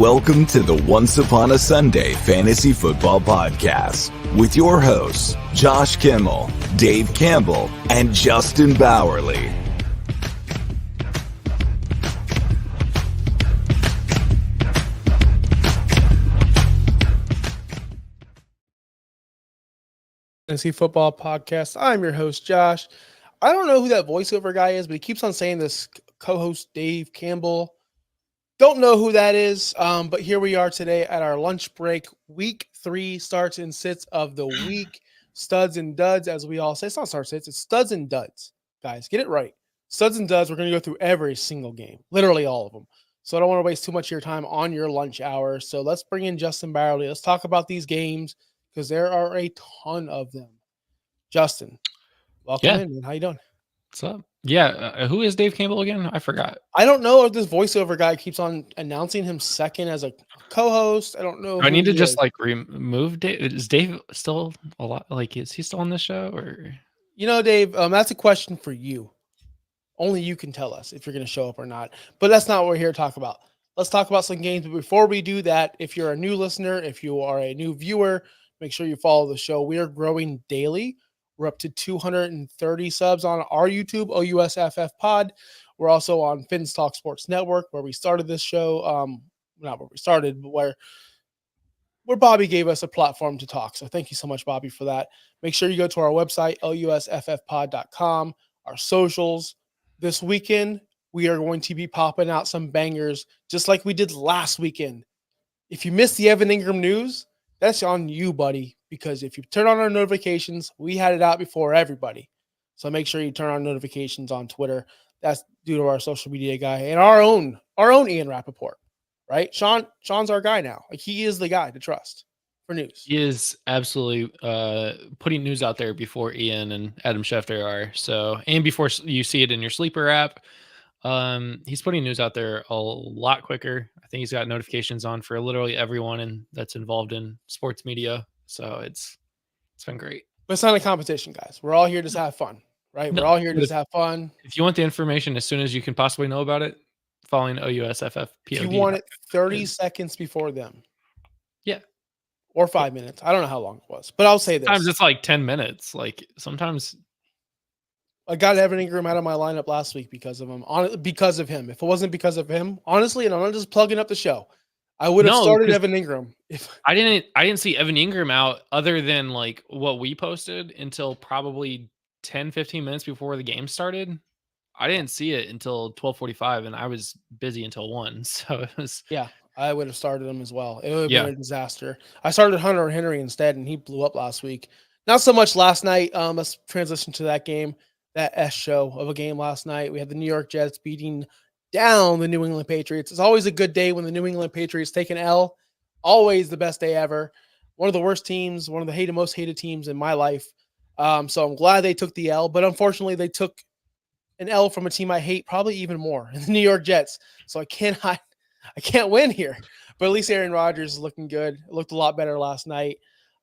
Welcome to the Once Upon a Sunday Fantasy Football Podcast with your hosts, Josh Kimmel, Dave Campbell, and Justin Bowerly. Fantasy Football Podcast. I'm your host, Josh. I don't know who that voiceover guy is, but he keeps on saying this co-host, Dave Campbell. Don't know who that is, but here we are today at our lunch break. Week 3 starts and sits of the week. Studs and duds, as we all say. It's not starts sits, it's studs and duds. Guys, get it right. Studs and duds, we're going to go through every single game. Literally all of them. So I don't want to waste too much of your time on your lunch hour. So let's bring in Justin Bowerly. Let's talk about these games because there are a ton of them. Justin, welcome in, man. How you doing? What's up? Yeah, who is Dave Campbell again? I forgot. I don't know if this voiceover guy keeps on announcing him second as a co-host. I don't know. I need to just remove Dave. Is Dave still a lot? Like, is he still on this show? Or Dave, that's a question for you. Only you can tell us if you're going to show up or not. But that's not what we're here to talk about. Let's talk about some games. But before we do that, if you're a new listener, if you are a new viewer, make sure you follow the show. We are growing daily. We're up to 230 subs on our YouTube, OUSFF Pod. We're also on Finn's Talk Sports Network, where we started this show. Not where we started, but where Bobby gave us a platform to talk. So thank you so much, Bobby, for that. Make sure you go to our website, OUSFFpod.com, our socials. This weekend, we are going to be popping out some bangers, just like we did last weekend. If you missed the Evan Ingram news, that's on you, buddy, because if you turn on our notifications, we had it out before everybody. So make sure you turn on notifications on Twitter. That's due to our social media guy and our own Ian Rappaport, right? Sean's our guy now. Like, he is the guy to trust for news. He is absolutely putting news out there before Ian and Adam Schefter are. So, and before you see it in your sleeper app, he's putting news out there a lot quicker. I think he's got notifications on for literally everyone that's involved in sports media. So it's been great. But it's not a competition, guys. We're all here to have fun, right? No, we're all here to have fun. If you want the information as soon as you can possibly know about it, following OUSFF. If you want it 30 seconds before them. Yeah. Or 5 minutes. I don't know how long it was, but I'll say this. Sometimes it's like 10 minutes. Like, sometimes I got Evan Ingram out of my lineup last week because of him. Because of him. If it wasn't because of him, honestly, and I'm not just plugging up the show, I would have started Evan Ingram. I didn't see Evan Ingram out other than like what we posted until probably 10, 15 minutes before the game started. I didn't see it until 12:45, and I was busy until 1. So it was I would have started him as well. It would have been a disaster. I started Hunter Henry instead, and he blew up last week. Not so much last night. Let's transition to that game. That S show of a game last night. We had the New York Jets beating down the New England Patriots. It's always a good day when the New England Patriots take an L. Always the best day ever. One of the worst teams, one of the most hated teams in my life. So I'm glad they took the L, but unfortunately they took an L from a team I hate probably even more, the New York Jets. So I can't win here. But at least Aaron Rodgers is looking good. It looked a lot better last night.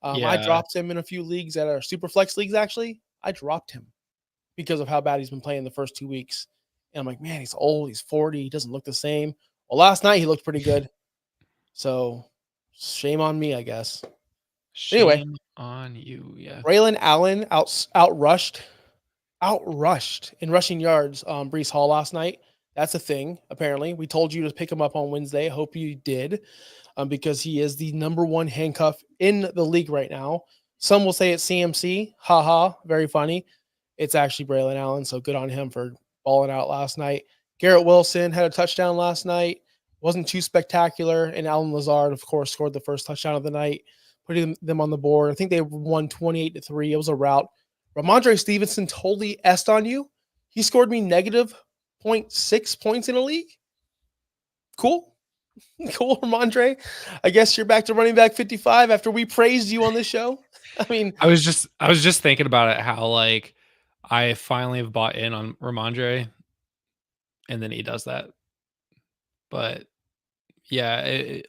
I dropped him in a few leagues that are super flex leagues, actually. I dropped him because of how bad he's been playing the first 2 weeks. And I'm like, man, he's old. He's 40. He doesn't look the same. Well, last night he looked pretty good. So shame on me, I guess. Anyway, on you, yeah. Braylon Allen outrushed in rushing yards Breece Hall last night. That's a thing, apparently. We told you to pick him up on Wednesday. I hope you did, because he is the number 1 handcuff in the league right now. Some will say it's CMC. Ha, very funny. It's actually Braylon Allen, so good on him for balling out last night. Garrett Wilson had a touchdown last night. Wasn't too spectacular. And Allen Lazard, of course, scored the first touchdown of the night, putting them on the board. I think they won 28-3. It was a rout. Ramondre Stevenson totally essed on you. He scored me negative 0.6 points in a league. Cool. Cool, Ramondre. I guess you're back to running back 55 after we praised you on this show. I mean, I was just thinking about it, how like I finally have bought in on Ramondre, and then he does that. But yeah,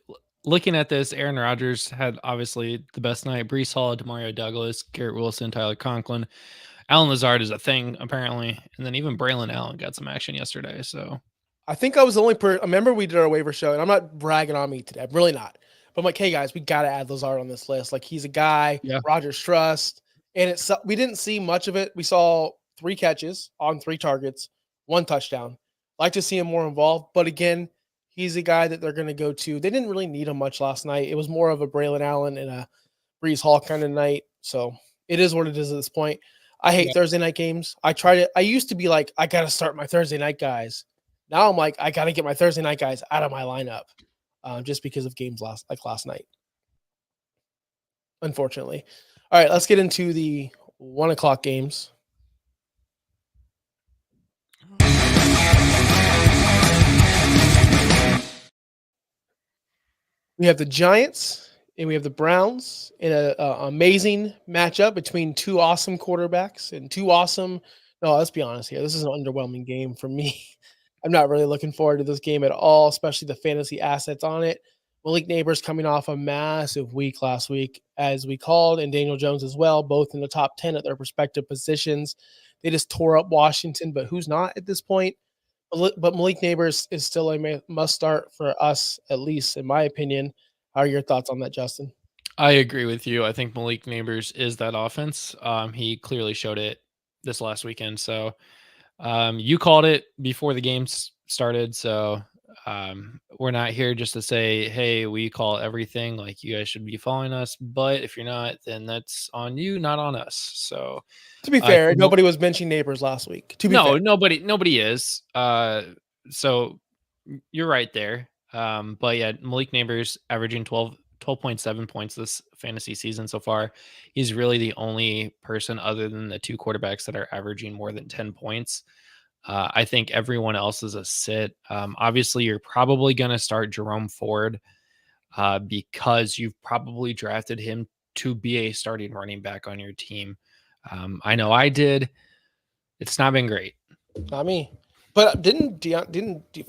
looking at this, Aaron Rodgers had obviously the best night. Breece Hall, Demario Douglas, Garrett Wilson, Tyler Conklin. Allen Lazard is a thing, apparently. And then even Braylon Allen got some action yesterday. So I think I was the only person. I remember we did our waiver show, and I'm not bragging on me today. I'm really not. But I'm like, hey guys, we got to add Lazard on this list. Like he's a guy, Yeah. Rogers trust, and we didn't see much of it. We saw 3 catches on 3 targets, 1 touchdown. Like to see him more involved, but again, he's a guy that they're going to go to. They didn't really need him much last night. It was more of a Braylon Allen and a Brees Hall kind of night. So it is what it is at this point. I hate Thursday night games. I used to be like, I got to start my Thursday night guys. Now I'm like, I got to get my Thursday night guys out of my lineup just because of games last night. Unfortunately. All right, let's get into the 1 o'clock games. We have the Giants and we have the Browns in an amazing matchup between 2 awesome quarterbacks and 2 awesome. No, let's be honest here. This is an underwhelming game for me. I'm not really looking forward to this game at all, especially the fantasy assets on it. Malik Neighbors coming off a massive week last week, as we called, and Daniel Jones as well, both in the top 10 at their respective positions. They just tore up Washington, but who's not at this point? But Malik Neighbors is still a must start for us, at least in my opinion. How are your thoughts on that, Justin? I agree with you. I think Malik Neighbors is that offense. He clearly showed it this last weekend. So you called it before the game started. So we're not here just to say, hey, we call everything. Like you guys should be following us. But if you're not, then that's on you, not on us. So to be fair, nobody was benching Neighbors last week. Fair. Nobody is. So you're right there. But yeah, Malik Neighbors averaging 12.7 points this fantasy season so far. He's really the only person other than the 2 quarterbacks that are averaging more than 10 points. I think everyone else is a sit. Obviously, you're probably going to start Jerome Ford because you've probably drafted him to be a starting running back on your team. I know I did. It's not been great. Not me. But didn't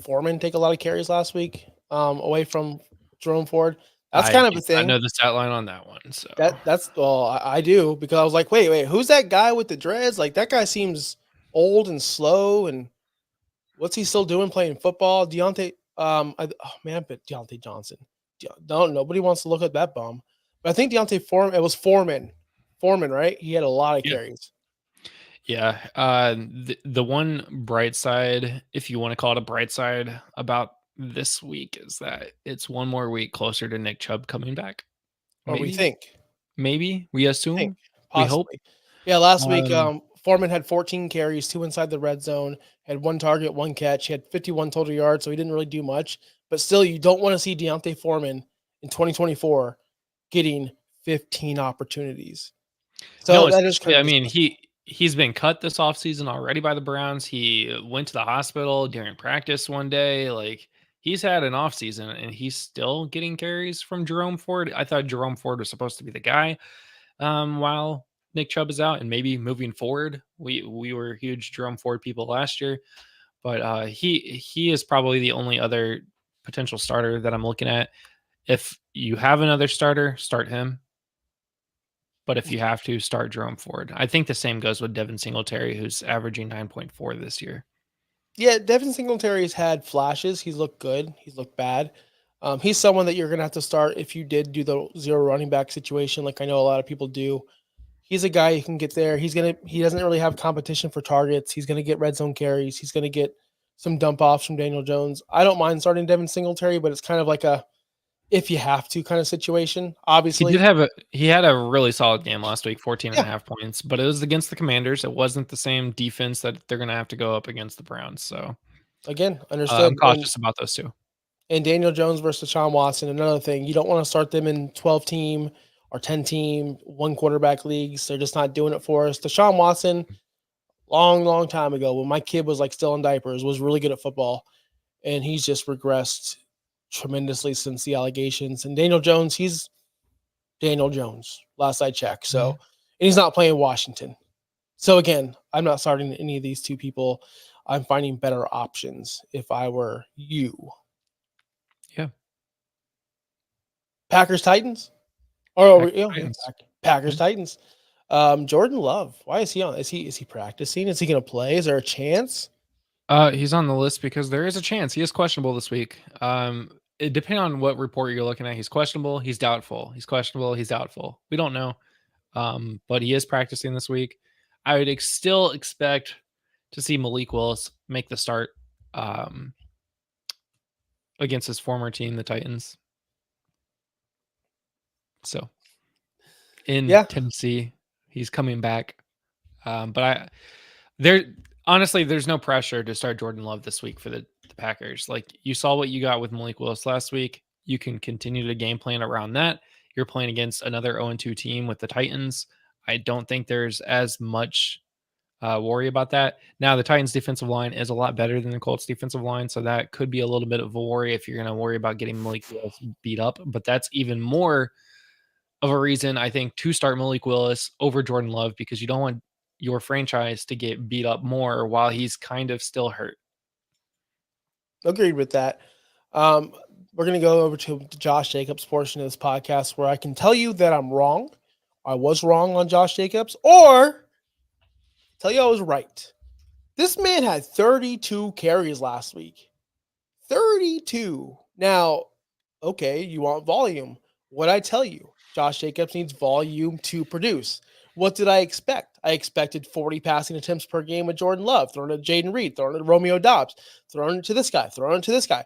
Foreman take a lot of carries last week away from Jerome Ford? That's kind of a thing. I know the stat line on that one. So that's I do, because I was like, wait, who's that guy with the dreads? Like that guy seems old and slow, and what's he still doing playing football? Deontay, but Deontay Johnson. Nobody wants to look at that bum. But I think Deontay Foreman. It was Foreman, right? He had a lot of carries. Yeah. The one bright side, if you want to call it a bright side about this week, is that it's one more week closer to Nick Chubb coming back. Maybe. Or we think. Maybe. We assume. We hope. Yeah, last week, Foreman had 14 carries, 2 inside the red zone, had 1 target, 1 catch. He had 51 total yards, so he didn't really do much. But still, you don't want to see Deontay Foreman in 2024 getting 15 opportunities. So that is kind of he's been cut this offseason already by the Browns. He went to the hospital during practice one day. Like, he's had an offseason, and he's still getting carries from Jerome Ford. I thought Jerome Ford was supposed to be the guy while Nick Chubb is out, and maybe moving forward. We were huge Jerome Ford people last year, but he is probably the only other potential starter that I'm looking at. If you have another starter, start him. But if you have to, start Jerome Ford. I think the same goes with Devin Singletary, who's averaging 9.4 this year. Yeah, Devin Singletary's had flashes. He's looked good. He's looked bad. He's someone that you're going to have to start if you did do the 0 running back situation, like I know a lot of people do. He's a guy you can get there. He doesn't really have competition for targets. He's going to get red zone carries. He's going to get some dump offs from Daniel Jones. I don't mind starting Devin Singletary, but it's kind of like a if you have to kind of situation. Obviously, he had a really solid game last week, 14.5 points, but it was against the Commanders. It wasn't the same defense that they're going to have to go up against the Browns. So again, understood. I'm cautious about those two. And Daniel Jones versus Deshaun Watson, another thing. You don't want to start them in 12-team or 10-team, 1 quarterback leagues. They're just not doing it for us. Deshaun Watson, long time ago, when my kid was like still in diapers, was really good at football. And he's just regressed tremendously since the allegations. And Daniel Jones, he's Daniel Jones, last I checked. So, and he's not playing Washington. So again, I'm not starting any of these 2 people. I'm finding better options if I were you. Yeah. Packers Titans. Packers Titans. Jordan Love. Why is he on? Is he practicing? Is he going to play? Is there a chance? He's on the list because there is a chance he is questionable this week. Depending on what report you're looking at, he's questionable, he's doubtful, he's questionable, he's doubtful. We don't know. But he is practicing this week. I would still expect to see Malik Willis make the start against his former team, the Titans. So in Tennessee, he's coming back. But honestly, there's no pressure to start Jordan Love this week for the Packers. Like, you saw what you got with Malik Willis last week. You can continue to game plan around that. You're playing against another 0-2 team with the Titans. I don't think there's as much worry about that. Now, the Titans defensive line is a lot better than the Colts defensive line, so that could be a little bit of a worry if you're going to worry about getting Malik Willis beat up. But that's even more of a reason, I think, to start Malik Willis over Jordan Love, because you don't want your franchise to get beat up more while he's kind of still hurt. Agreed with that. We're going to go over to Josh Jacobs' portion of this podcast, where I can tell you that I'm wrong. I was wrong on Josh Jacobs, or tell you I was right. This man had 32 carries last week. 32. Now, okay, you want volume. What'd I tell you? Josh Jacobs needs volume to produce. What did I expect? I expected 40 passing attempts per game with Jordan Love, throwing at Jaden Reed, throwing at Romeo Doubs, throwing it to this guy, throwing it to this guy,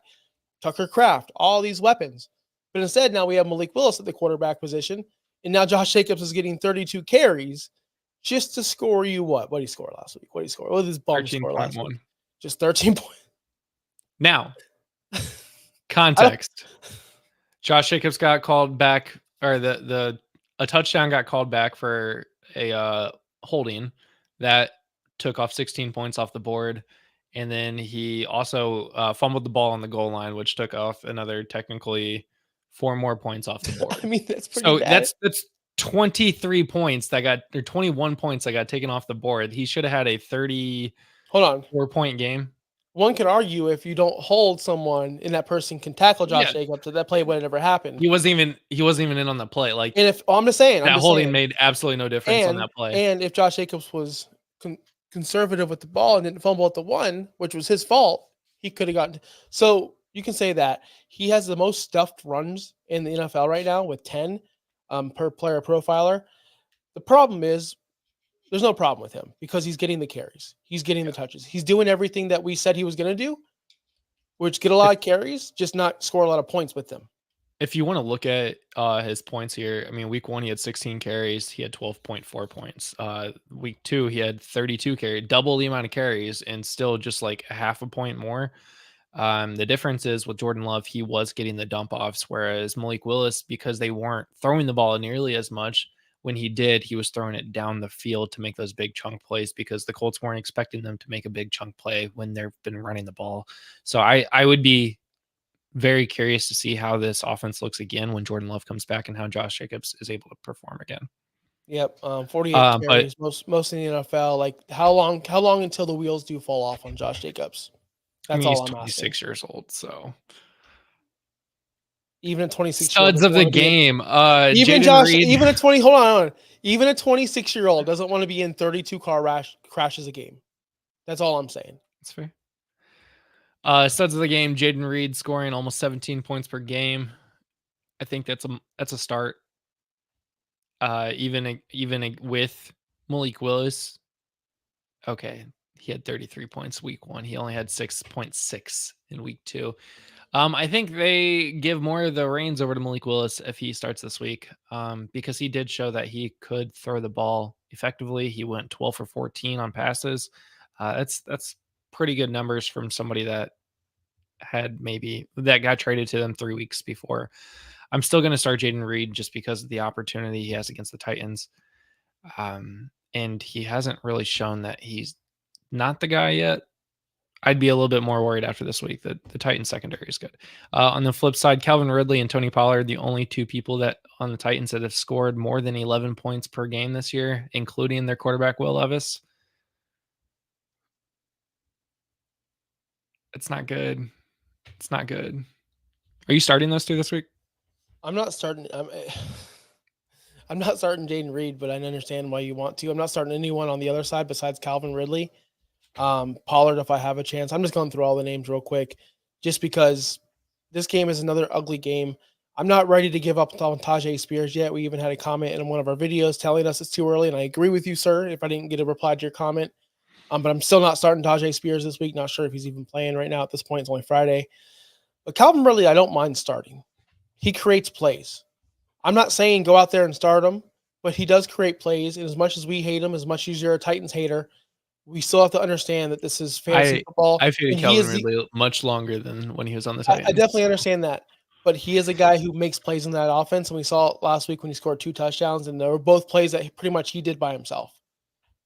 Tucker Kraft, all these weapons. But instead, now we have Malik Willis at the quarterback position, and now Josh Jacobs is getting 32 carries just to score you what? What did he score last week? What did he score? What did his bum score last week? Just 13 points. Now, context. Josh Jacobs got called back, or a touchdown got called back for a holding that took off 16 points off the board. And then he also fumbled the ball on the goal line, which took off another technically 4 more points off the board. I mean, that's pretty bad. That's 23 points that got, or 21 points that got taken off the board. He should have had a 34-point game. One could argue if you don't hold someone and that person can tackle Josh Jacobs, that play would have never happened. He wasn't even in on the play. Like, and if I'm just saying, holding made absolutely no difference on that play. And if Josh Jacobs was conservative with the ball and didn't fumble at the one, which was his fault, he could have gotten. So you can say that he has the most stuffed runs in the NFL right now with 10 per player profiler. The problem is, there's no problem with him because he's getting the carries. He's getting the touches. He's doing everything that we said he was going to do, which get a lot of carries, just not score a lot of points with them. If you want to look at his points here, I mean, week 1, he had 16 carries. He had 12.4 points. Week 2, he had 32 carries, double the amount of carries, and still just like a half a point more. The difference is with Jordan Love, he was getting the dump offs, whereas Malik Willis, because they weren't throwing the ball nearly as much, when he did, he was throwing it down the field to make those big chunk plays because the Colts weren't expecting them to make a big chunk play when they've been running the ball. So I would be very curious to see how this offense looks again when Jordan Love comes back and how Josh Jacobs is able to perform again. Yep, 48 carries, most in the NFL. Like, how long until the wheels do fall off on Josh Jacobs? That's all I'm asking. He's 26 years old, so. Even at 26, studs of the game. Even Josh, Reed. Even at 20, hold on. Even a 26-year-old doesn't want to be in 32 car crashes a game. That's all I'm saying. That's fair. Studs of the game. Jaden Reed scoring almost 17 points per game. I think that's a start. Even with Malik Willis. Okay, he had 33 points week 1. He only had 6.6 in week 2. I think they give more of the reins over to Malik Willis if he starts this week, because he did show that he could throw the ball effectively. He went 12 for 14 on passes. That's pretty good numbers from somebody that got traded to them 3 weeks before. I'm still going to start Jaden Reed just because of the opportunity he has against the Titans. And he hasn't really shown that he's not the guy yet. I'd be a little bit more worried after this week that the Titans secondary is good. On the flip side, Calvin Ridley and Tony Pollard, the only 2 people that on the Titans that have scored more than 11 points per game this year, including their quarterback, Will Levis. It's not good. It's not good. Are you starting those 2 this week? I'm not starting. I'm not starting Jaden Reed, but I understand why you want to. I'm not starting anyone on the other side besides Calvin Ridley. Pollard, if I have a chance. I'm just going through all the names real quick, just because this game is another ugly game. I'm not ready to give up on Tajay Spears yet. We even had a comment in one of our videos telling us it's too early, and I agree with you, sir, if I didn't get a reply to your comment. But I'm still not starting Tajay Spears this week. Not sure if he's even playing right now at this point. It's only Friday. But Calvin Ridley, I don't mind starting. He creates plays. I'm not saying go out there and start him, but he does create plays. And as much as we hate him, as much as you're a Titans hater, we still have to understand that this is fantasy football. I've hated and Calvin Ridley much longer than when he was on the Titans. I definitely understand that. But he is a guy who makes plays in that offense. And we saw it last week when he scored 2 touchdowns. And they were both plays that pretty much he did by himself.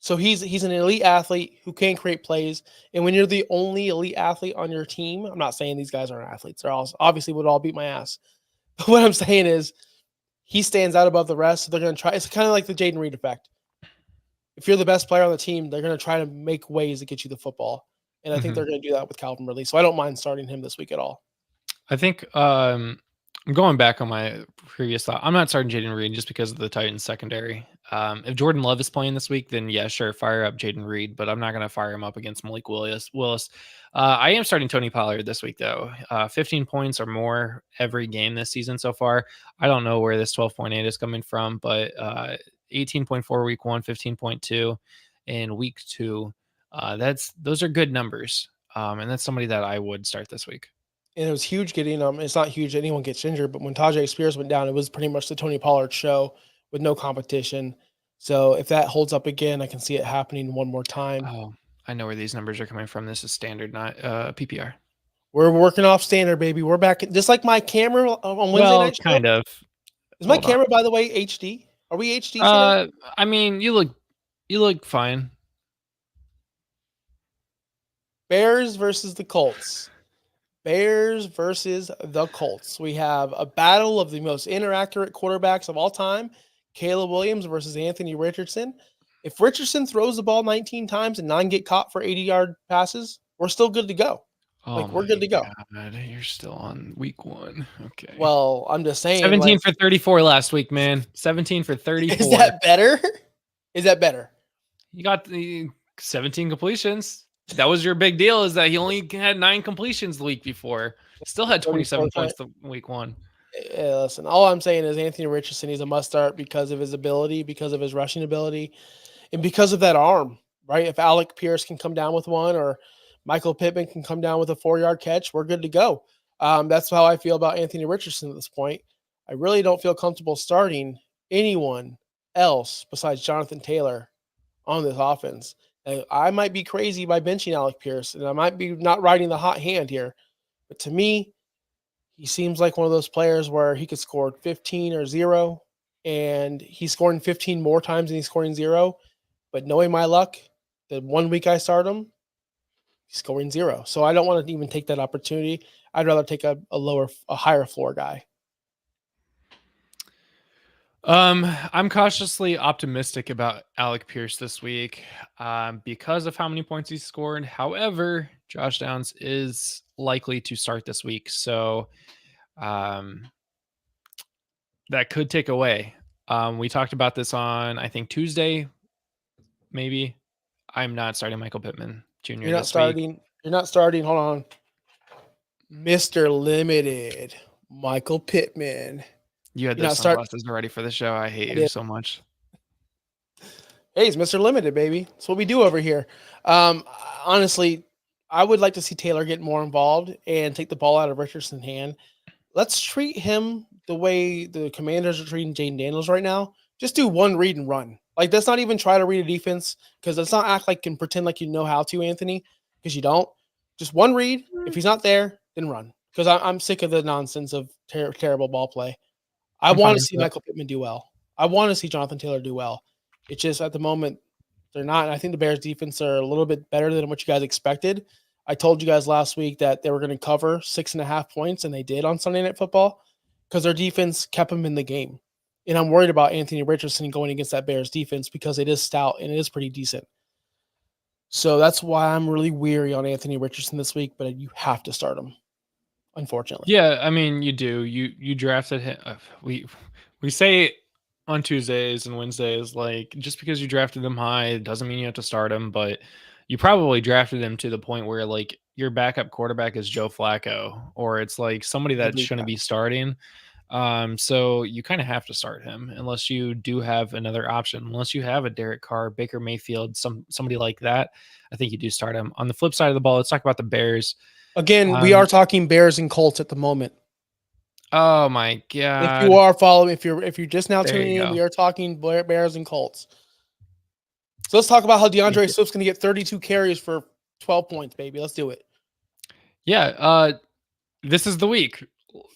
So he's an elite athlete who can create plays. And when you're the only elite athlete on your team, I'm not saying these guys aren't athletes. They're all obviously would all beat my ass. But what I'm saying is he stands out above the rest. So they're going to try. It's kind of like the Jaden Reed effect. If you're the best player on the team, they're going to try to make ways to get you the football. And I think they're going to do that with Calvin Ridley. So I don't mind starting him this week at all. I think I'm going back on my previous thought. I'm not starting Jaden Reed just because of the Titans secondary. If Jordan Love is playing this week, then yeah, sure, fire up Jaden Reed, but I'm not going to fire him up against Malik Willis. I am starting Tony Pollard this week, though. 15 points or more every game this season so far. I don't know where this 12.8 is coming from, but 18.4 week 1, 15.2 in week 2. Those are good numbers. And that's somebody that I would start this week. And it was huge getting it's not huge that anyone gets injured, but when Tajay Spears went down, it was pretty much the Tony Pollard show with no competition. So if that holds up again, I can see it happening one more time. Oh, I know where these numbers are coming from. This is standard, not PPR. We're working off standard, baby. We're back, just like my camera on Wednesday night. Kind of. Is my camera, by the way, HD? Are we HD today? I mean, you look fine. Bears versus the Colts. Bears versus the Colts. We have a battle of the most inaccurate quarterbacks of all time. Caleb Williams versus Anthony Richardson. If Richardson throws the ball 19 times and 9 get caught for 80-yard passes, we're still good to go. We're good to go. God, you're still on week 1. Okay. Well, I'm just saying. 17 for 34 last week, man. 17 for 34. Is that better? Is that better? You got the 17 completions. That was your big deal, is that he only had 9 completions the week before. Still had 27 points the week 1. Listen, all I'm saying is Anthony Richardson, he's a must start because of his ability, because of his rushing ability, and because of that arm, right? If Alec Pierce can come down with one or Michael Pittman can come down with a 4-yard catch, we're good to go. That's how I feel about Anthony Richardson at this point. I really don't feel comfortable starting anyone else besides Jonathan Taylor on this offense. And I might be crazy by benching Alec Pierce, and I might be not riding the hot hand here. But to me, he seems like one of those players where he could score 15 or 0, and he's scoring 15 more times than he's scoring 0. But knowing my luck, the 1 week I start him, he's scoring 0. So I don't want to even take that opportunity. I'd rather take a higher floor guy. I'm cautiously optimistic about Alec Pierce this week because of how many points he's scored. However, Josh Downs is likely to start this week, so that could take away. We talked about this on, I think, Tuesday, maybe. I'm not starting Michael Pittman Jr. You're not starting. You're not starting. Hold on. Mr. Limited, Michael Pittman. You had those sunglasses already for the show. I hate you so much. Hey, it's Mr. Limited, baby. That's what we do over here. Honestly, I would like to see Taylor get more involved and take the ball out of Richardson's hand. Let's treat him the way the Commanders are treating Jaden Daniels right now. Just do one read and run. Like, let's not even try to read a defense, because let's not act like and pretend like you know how to, Anthony, because you don't. Just one read. If he's not there, then run. Because I'm sick of the nonsense of terrible ball play. I want to see Michael Pittman do well. I want to see Jonathan Taylor do well. It's just at the moment they're not. And I think the Bears defense are a little bit better than what you guys expected. I told you guys last week that they were going to cover 6.5 points, and they did on Sunday Night Football because their defense kept them in the game. And I'm worried about Anthony Richardson going against that Bears defense because it is stout and it is pretty decent. So that's why I'm really weary on Anthony Richardson this week, but you have to start him, unfortunately. Yeah, I mean, you do. You drafted him. We say on Tuesdays and Wednesdays, like, just because you drafted them high doesn't mean you have to start him. But you probably drafted him to the point where like your backup quarterback is Joe Flacco, or it's like somebody that shouldn't be starting. So you kind of have to start him unless you do have another option. Unless you have a Derek Carr, Baker Mayfield, somebody like that, I think you do start him. On the flip side of the ball, let's talk about the Bears. Again, we are talking Bears and Colts at the moment. Oh my god! If you are following, if you're just now There tuning you in, go. we are talking Bears and Colts. So let's talk about how DeAndre Swift's going to get 32 carries for 12 points, baby. Let's do it. Yeah, this is the week.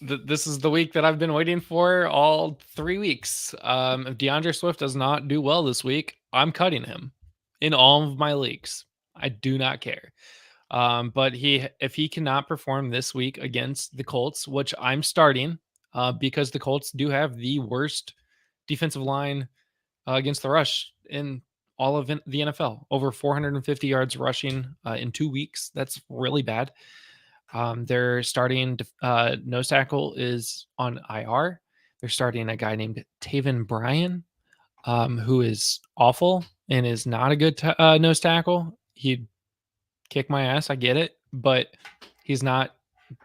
This is the week that I've been waiting for all 3 weeks. If DeAndre Swift does not do well this week, I'm cutting him in all of my leagues. I do not care. But if he cannot perform this week against the Colts, which I'm starting, because the Colts do have the worst defensive line against the rush in all of the NFL, over 450 yards rushing in 2 weeks. That's really bad. Their starting nose tackle is on IR. They're starting a guy named Taven Bryan, who is awful and is not a good nose tackle. He'd kick my ass. I get it, but he's not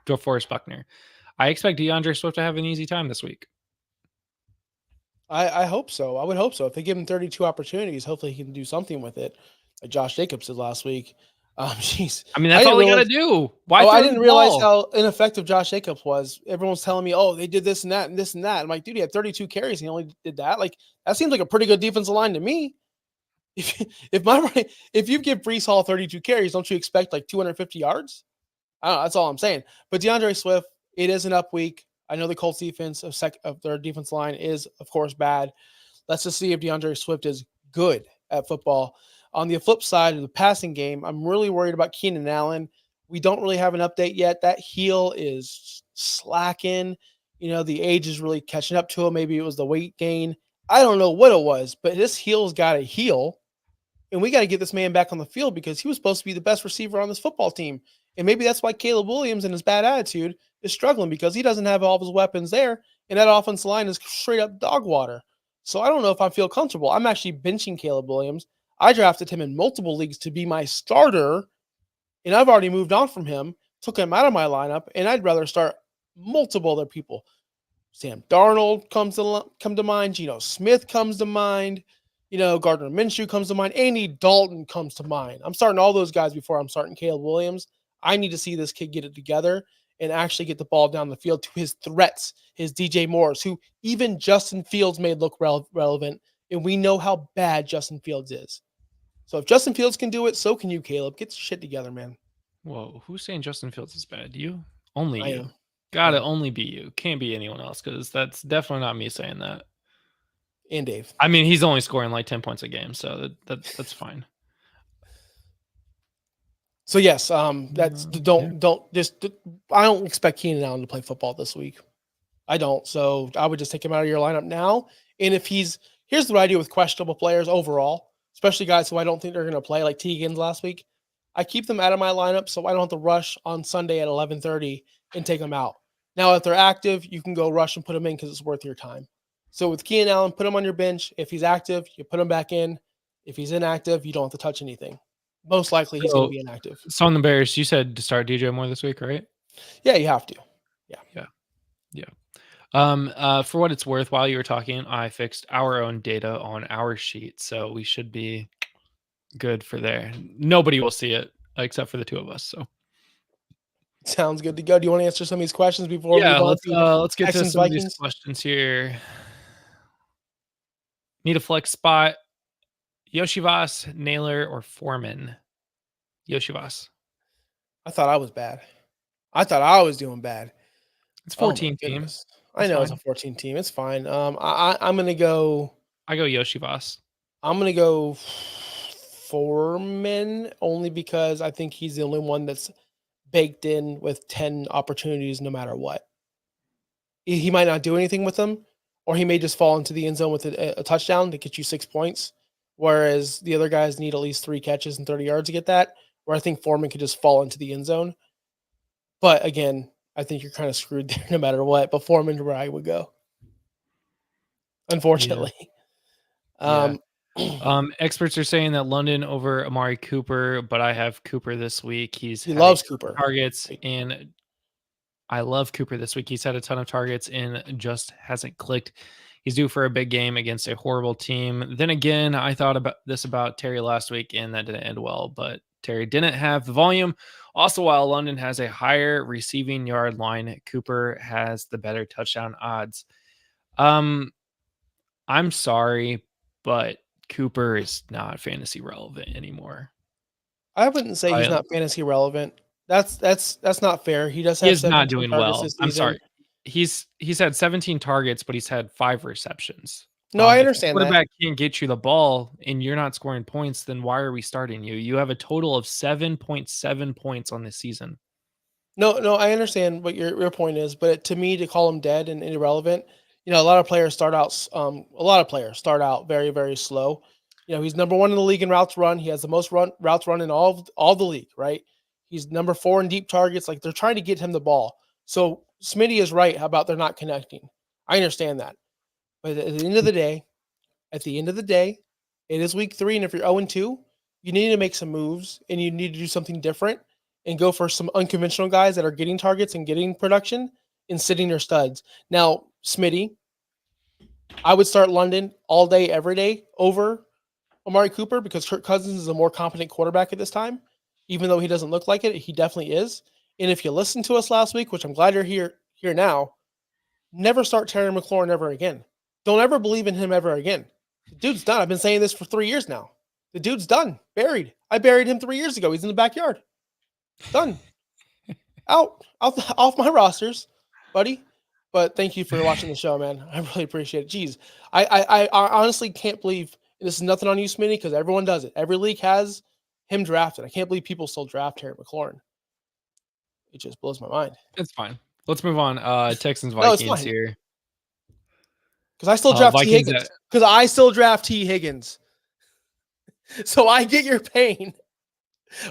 DeForest Buckner. I expect DeAndre Swift to have an easy time this week. I hope so. I would hope so. If they give him 32 opportunities, hopefully he can do something with it, like Josh Jacobs did last week. Jeez. I mean, that's all you got to do. Why? I didn't realize how ineffective Josh Jacobs was. Everyone's telling me, oh, they did this and that and this and that. I'm like, dude, he had 32 carries. And he only did that. Like, that seems like a pretty good defensive line to me. If you give Breece Hall 32 carries, don't you expect like 250 yards? I don't know. That's all I'm saying. But DeAndre Swift, it is an up week. I know the Colts defense of their defense line is, of course, bad. Let's just see if DeAndre Swift is good at football. On the flip side of the passing game, I'm really worried about Keenan Allen. We don't really have an update yet. That heel is slacking. You know, the age is really catching up to him. Maybe it was the weight gain. I don't know what it was, but this heel's got to heal. And we got to get this man back on the field because he was supposed to be the best receiver on this football team. And maybe that's why Caleb Williams and his bad attitude is struggling, because he doesn't have all of his weapons there. And that offensive line is straight up dog water. So I don't know if I feel comfortable. I'm actually benching Caleb Williams. I drafted him in multiple leagues to be my starter, and I've already moved on from him, took him out of my lineup, and I'd rather start multiple other people. Sam Darnold come to mind. Geno Smith comes to mind. You know, Gardner Minshew comes to mind. Andy Dalton comes to mind. I'm starting all those guys before I'm starting Caleb Williams. I need to see this kid get it together and actually get the ball down the field to his threats, his DJ Moores, who even Justin Fields made look relevant, and we know how bad Justin Fields is. So if Justin Fields can do it, so can you, Caleb. Get your shit together, man. Whoa, who's saying Justin Fields is bad? You? Only I you. am. Gotta only be you. Can't be anyone else, because that's definitely not me saying that. And Dave. I mean, he's only scoring like 10 points a game, so that's fine. So yes, that's don't just I don't expect Keenan Allen to play football this week. I don't. So I would just take him out of your lineup now. And if here's what I do with questionable players overall, especially guys who I don't think they're going to play, like Teagan's last week. I keep them out of my lineup so I don't have to rush on Sunday at 11:30 and take them out. Now, if they're active, you can go rush and put them in because it's worth your time. So with Keenan Allen, put him on your bench. If he's active, you put him back in. If he's inactive, you don't have to touch anything. Most likely he's going to be inactive. So on the Bears, you said to start DJ Moore this week, right? Yeah, you have to. Yeah. For what it's worth, while you were talking, I fixed our own data on our sheet, so we should be good for there. Nobody will see it except for the two of us. So sounds good to go. Do you want to answer some of these questions before? Yeah, let's get Texans, to some Vikings? of these questions here. Need a flex spot. Yoshivas, Naylor, or Foreman? Yoshivas. I thought I was bad. I thought I was doing bad. It's 14 teams. I know it's a 14 team. It's fine. I'm gonna go. I go Yoshivas. I'm gonna go Foreman only because I think he's the only one that's baked in with 10 opportunities no matter what. He might not do anything with them, or he may just fall into the end zone with a touchdown to get you 6 points. Whereas the other guys need at least 3 catches and 30 yards to get that, where I think Foreman could just fall into the end zone. But again, I think you're kind of screwed there no matter what. But Foreman, where I would go, unfortunately. Yeah. Experts are saying that London over Amari Cooper, but I have Cooper this week. He's He had a loves ton of Cooper. targets, and I love Cooper this week. He's had a ton of targets and just hasn't clicked. He's due for a big game against a horrible team. Then again, I thought about Terry last week, and that didn't end well, but Terry didn't have the volume. Also, while London has a higher receiving yard line, Cooper has the better touchdown odds. I'm sorry, but Cooper is not fantasy relevant anymore. I wouldn't say he's not fantasy relevant. That's not fair. He does He have is not 17 doing targets well. this I'm season. sorry. He's had 17 targets, but he's had 5 receptions. No, I If the understand that. quarterback can't get you the ball and you're not scoring points, then why are we starting you? You have a total of 7.7 points on this season. No, I understand what your point is, but to me, to call him dead and irrelevant, a lot of players start out very, very slow. He's number 1 in the league in routes run. He has the most routes run in all the league, right? He's number 4 in deep targets. Like, they're trying to get him the ball. So Smitty is right about they're not connecting. I understand that, but at the end of the day, it is week 3, and if you're 0-2, you need to make some moves and you need to do something different and go for some unconventional guys that are getting targets and getting production and sitting their studs. Now, Smitty, I would start London all day, every day over Amari Cooper because Kirk Cousins is a more competent quarterback at this time. Even though he doesn't look like it, he definitely is. And if you listened to us last week, which I'm glad you're here now, never start Terry McLaurin ever again. Don't ever believe in him ever again. The dude's done. I've been saying this for 3 years now. The dude's done. Buried. I buried him 3 years ago. He's in the backyard. Done. Out off my rosters, buddy. But thank you for watching the show, man. I really appreciate it. Jeez. I honestly can't believe this is nothing on you, Smitty, because everyone does it. Every league has him drafted. I can't believe people still draft Terry McLaurin. It just blows my mind. It's fine. Let's move on. Texans No, it's Vikings fine. here. Because I still draft T. Vikings Higgins. Because I still draft T. Higgins. So I get your pain.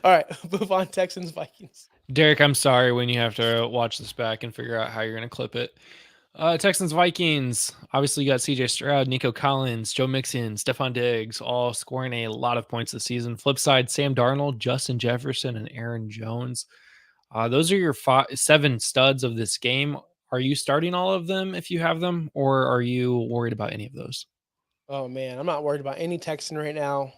All right, move on. Texans Vikings. Derek, I'm sorry when you have to watch this back and figure out how you're going to clip it. Texans Vikings. Obviously, you got CJ Stroud, Nico Collins, Joe Mixon, Stephon Diggs, all scoring a lot of points this season. Flip side, Sam Darnold, Justin Jefferson, and Aaron Jones. Those are your 7 studs of this game. Are you starting all of them if you have them, or are you worried about any of those? Oh, man, I'm not worried about any Texan right now,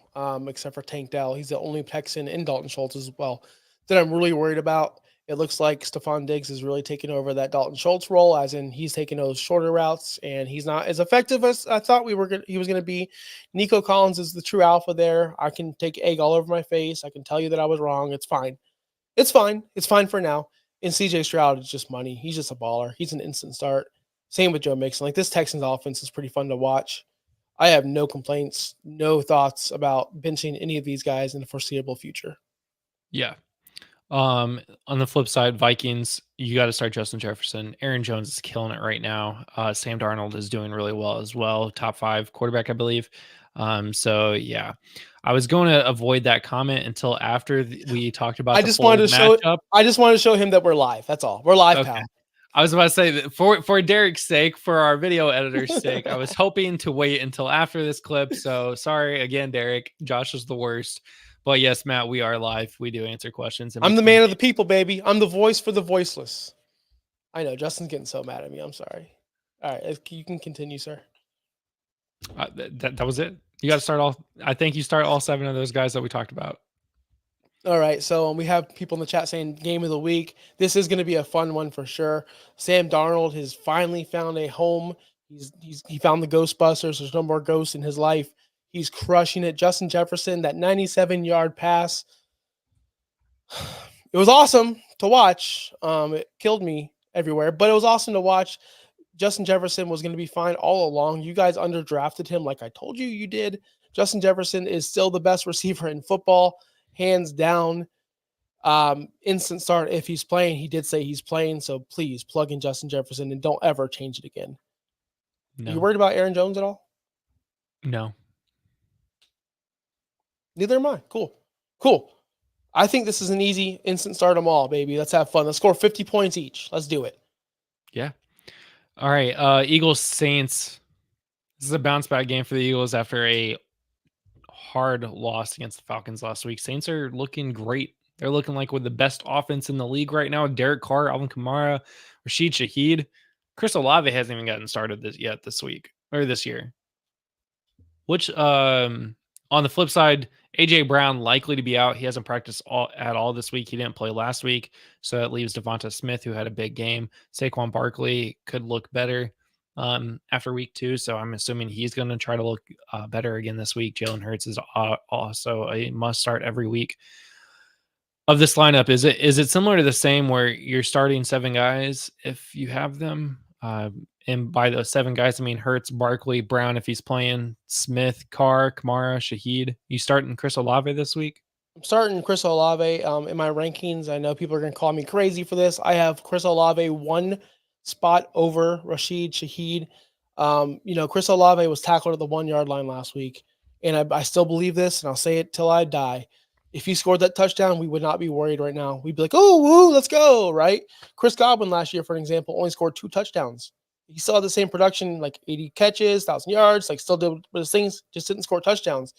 except for Tank Dell. He's the only Texan, and Dalton Schultz as well, that I'm really worried about. It looks like Stephon Diggs is really taking over that Dalton Schultz role, as in he's taking those shorter routes, and he's not as effective as I thought he was going to be. Nico Collins is the true alpha there. I can take egg all over my face. I can tell you that I was wrong. It's fine. It's fine. It's fine for now. And CJ Stroud is just money. He's just a baller. He's an instant start. Same with Joe Mixon. Like, this Texans offense is pretty fun to watch. I have no complaints, no thoughts about benching any of these guys in the foreseeable future. Yeah. On the flip side, Vikings, you got to start Justin Jefferson. Aaron Jones is killing it right now. Sam Darnold is doing really well as well. Top 5 quarterback, I believe. So yeah, I was going to avoid that comment until after we talked about. I just wanted to show him that we're live. That's all. We're live, okay. pal. I was about to say that for Derek's sake, for our video editor's sake, I was hoping to wait until after this clip. So sorry again, Derek. Josh is the worst. But yes, Matt, we are live. We do answer questions. I'm the man of the people, baby. I'm the voice for the voiceless. I know Justin's getting so mad at me. I'm sorry. All right, you can continue, sir. That was it. You got to start all. I think you start all 7 of those guys that we talked about. All right, so we have people in the chat saying game of the week. This is going to be a fun one for sure. Sam Darnold has finally found a home. He found the Ghostbusters. There's no more ghosts in his life. He's crushing it. Justin Jefferson, that 97-yard pass. It was awesome to watch. It killed me everywhere, but it was awesome to watch. Justin Jefferson was going to be fine all along. You guys underdrafted him like I told you did. Justin Jefferson is still the best receiver in football, hands down. Instant start if he's playing. He did say he's playing, so please plug in Justin Jefferson and don't ever change it again. No. You worried about Aaron Jones at all? No. Neither am I. Cool. I think this is an easy instant start them all, baby. Let's have fun. Let's score 50 points each. Let's do it. Yeah. All right. Eagles Saints. This is a bounce back game for the Eagles after a hard loss against the Falcons last week. Saints are looking great. They're looking like with the best offense in the league right now. Derek Carr, Alvin Kamara, Rashid Shaheed. Chris Olave hasn't even gotten started this week or this year. Which on the flip side, AJ Brown likely to be out. He hasn't practiced at all this week. He didn't play last week, so that leaves Devonta Smith, who had a big game. Saquon Barkley could look better after week 2, so I'm assuming he's going to try to look better again this week. Jalen Hurts is also a must start every week of this lineup. Is it similar to the same where you're starting 7 guys if you have them? And by those 7 guys, I mean Hurts, Barkley, Brown if he's playing, Smith, Carr, Kamara, Shaheed. You starting Chris Olave this week? I'm starting Chris Olave in my rankings. I know people are going to call me crazy for this. I have Chris Olave 1 spot over Rashid Shaheed. Chris Olave was tackled at the 1-yard line last week, and I still believe this, and I'll say it till I die. If he scored that touchdown, we would not be worried right now. We'd be like, oh, woo, let's go, right? Chris Godwin last year, for an example, only scored 2 touchdowns. He still had the same production, like 80 catches, 1,000 yards, like still did his things, just didn't score touchdowns.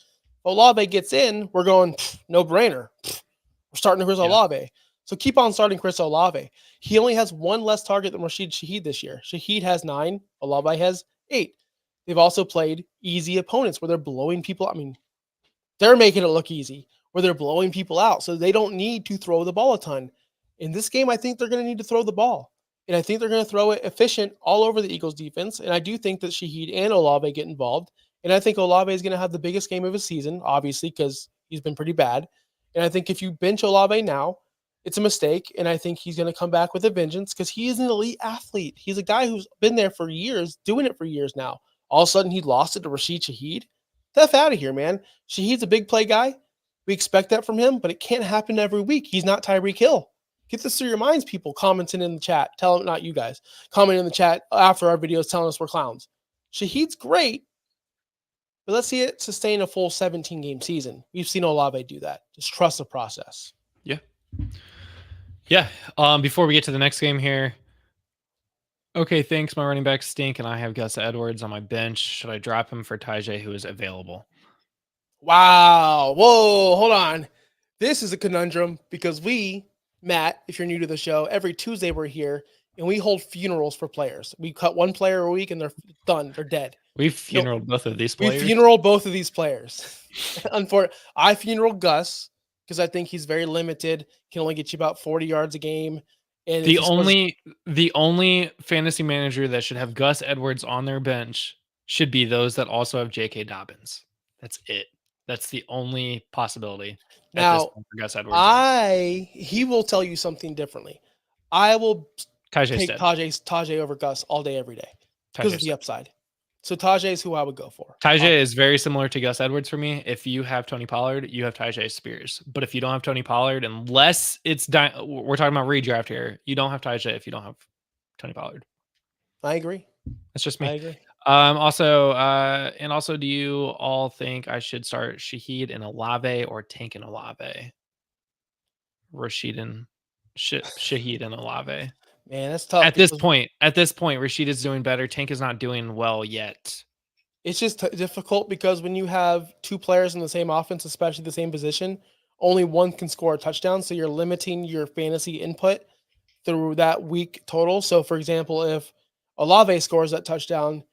Olave gets in, we're going, no brainer. We're starting Chris Olave. So keep on starting Chris Olave. He only has 1 less target than Rashid Shaheed this year. Shaheed has 9, Olave has 8. They've also played easy opponents where they're blowing people. I mean, they're making it look easy, where they're blowing people out. So they don't need to throw the ball a ton. In this game, I think they're going to need to throw the ball. And I think they're going to throw it efficient all over the Eagles defense. And I do think that Shaheed and Olave get involved. And I think Olave is going to have the biggest game of his season, obviously, because he's been pretty bad. And I think if you bench Olave now, it's a mistake. And I think he's going to come back with a vengeance because he is an elite athlete. He's a guy who's been there for years, doing it for years now. All of a sudden, he lost it to Rashid Shaheed. Tough out of here, man. Shaheed's a big play guy. We expect that from him, but it can't happen every week. He's not Tyreek Hill. Get this through your minds, people commenting in the chat. Tell them, not you guys, comment in the chat after our videos telling us we're clowns. Shaheed's great, but let's see it sustain a full 17-game season. We've seen Olave do that. Just trust the process. Yeah. Before we get to the next game here, okay, thanks. My running backs stink, and I have Gus Edwards on my bench. Should I drop him for Tajay, who is available? Wow. Whoa, hold on. This is a conundrum because Matt, if you're new to the show, every Tuesday we're here and we hold funerals for players. We cut 1 player a week and they're done. They're dead. We've funeraled both of these players. We funeral both of these players. Unfortunately, I funeral Gus because I think he's very limited. Can only get you about 40 yards a game. And the only fantasy manager that should have Gus Edwards on their bench should be those that also have J.K. Dobbins. That's it. That's the only possibility. Now, for Gus Edwards. He will tell you something differently. I will take Tajay over Gus all day, every day because of the upside. So Tajay is who I would go for. Tajay is very similar to Gus Edwards for me. If you have Tony Pollard, you have Tajay Spears. But if you don't have Tony Pollard, unless it's we're talking about redraft here, you don't have Tajay if you don't have Tony Pollard. I agree. That's just me. I agree. Also, do you all think I should start Shaheed and Olave or Tank and Olave? Shaheed and Olave. Man, that's tough. At this point, Rashid is doing better. Tank is not doing well yet. It's just difficult because when you have 2 players in the same offense, especially the same position, only one can score a touchdown. So you're limiting your fantasy input through that week total. So, for example, if Olave scores that touchdown,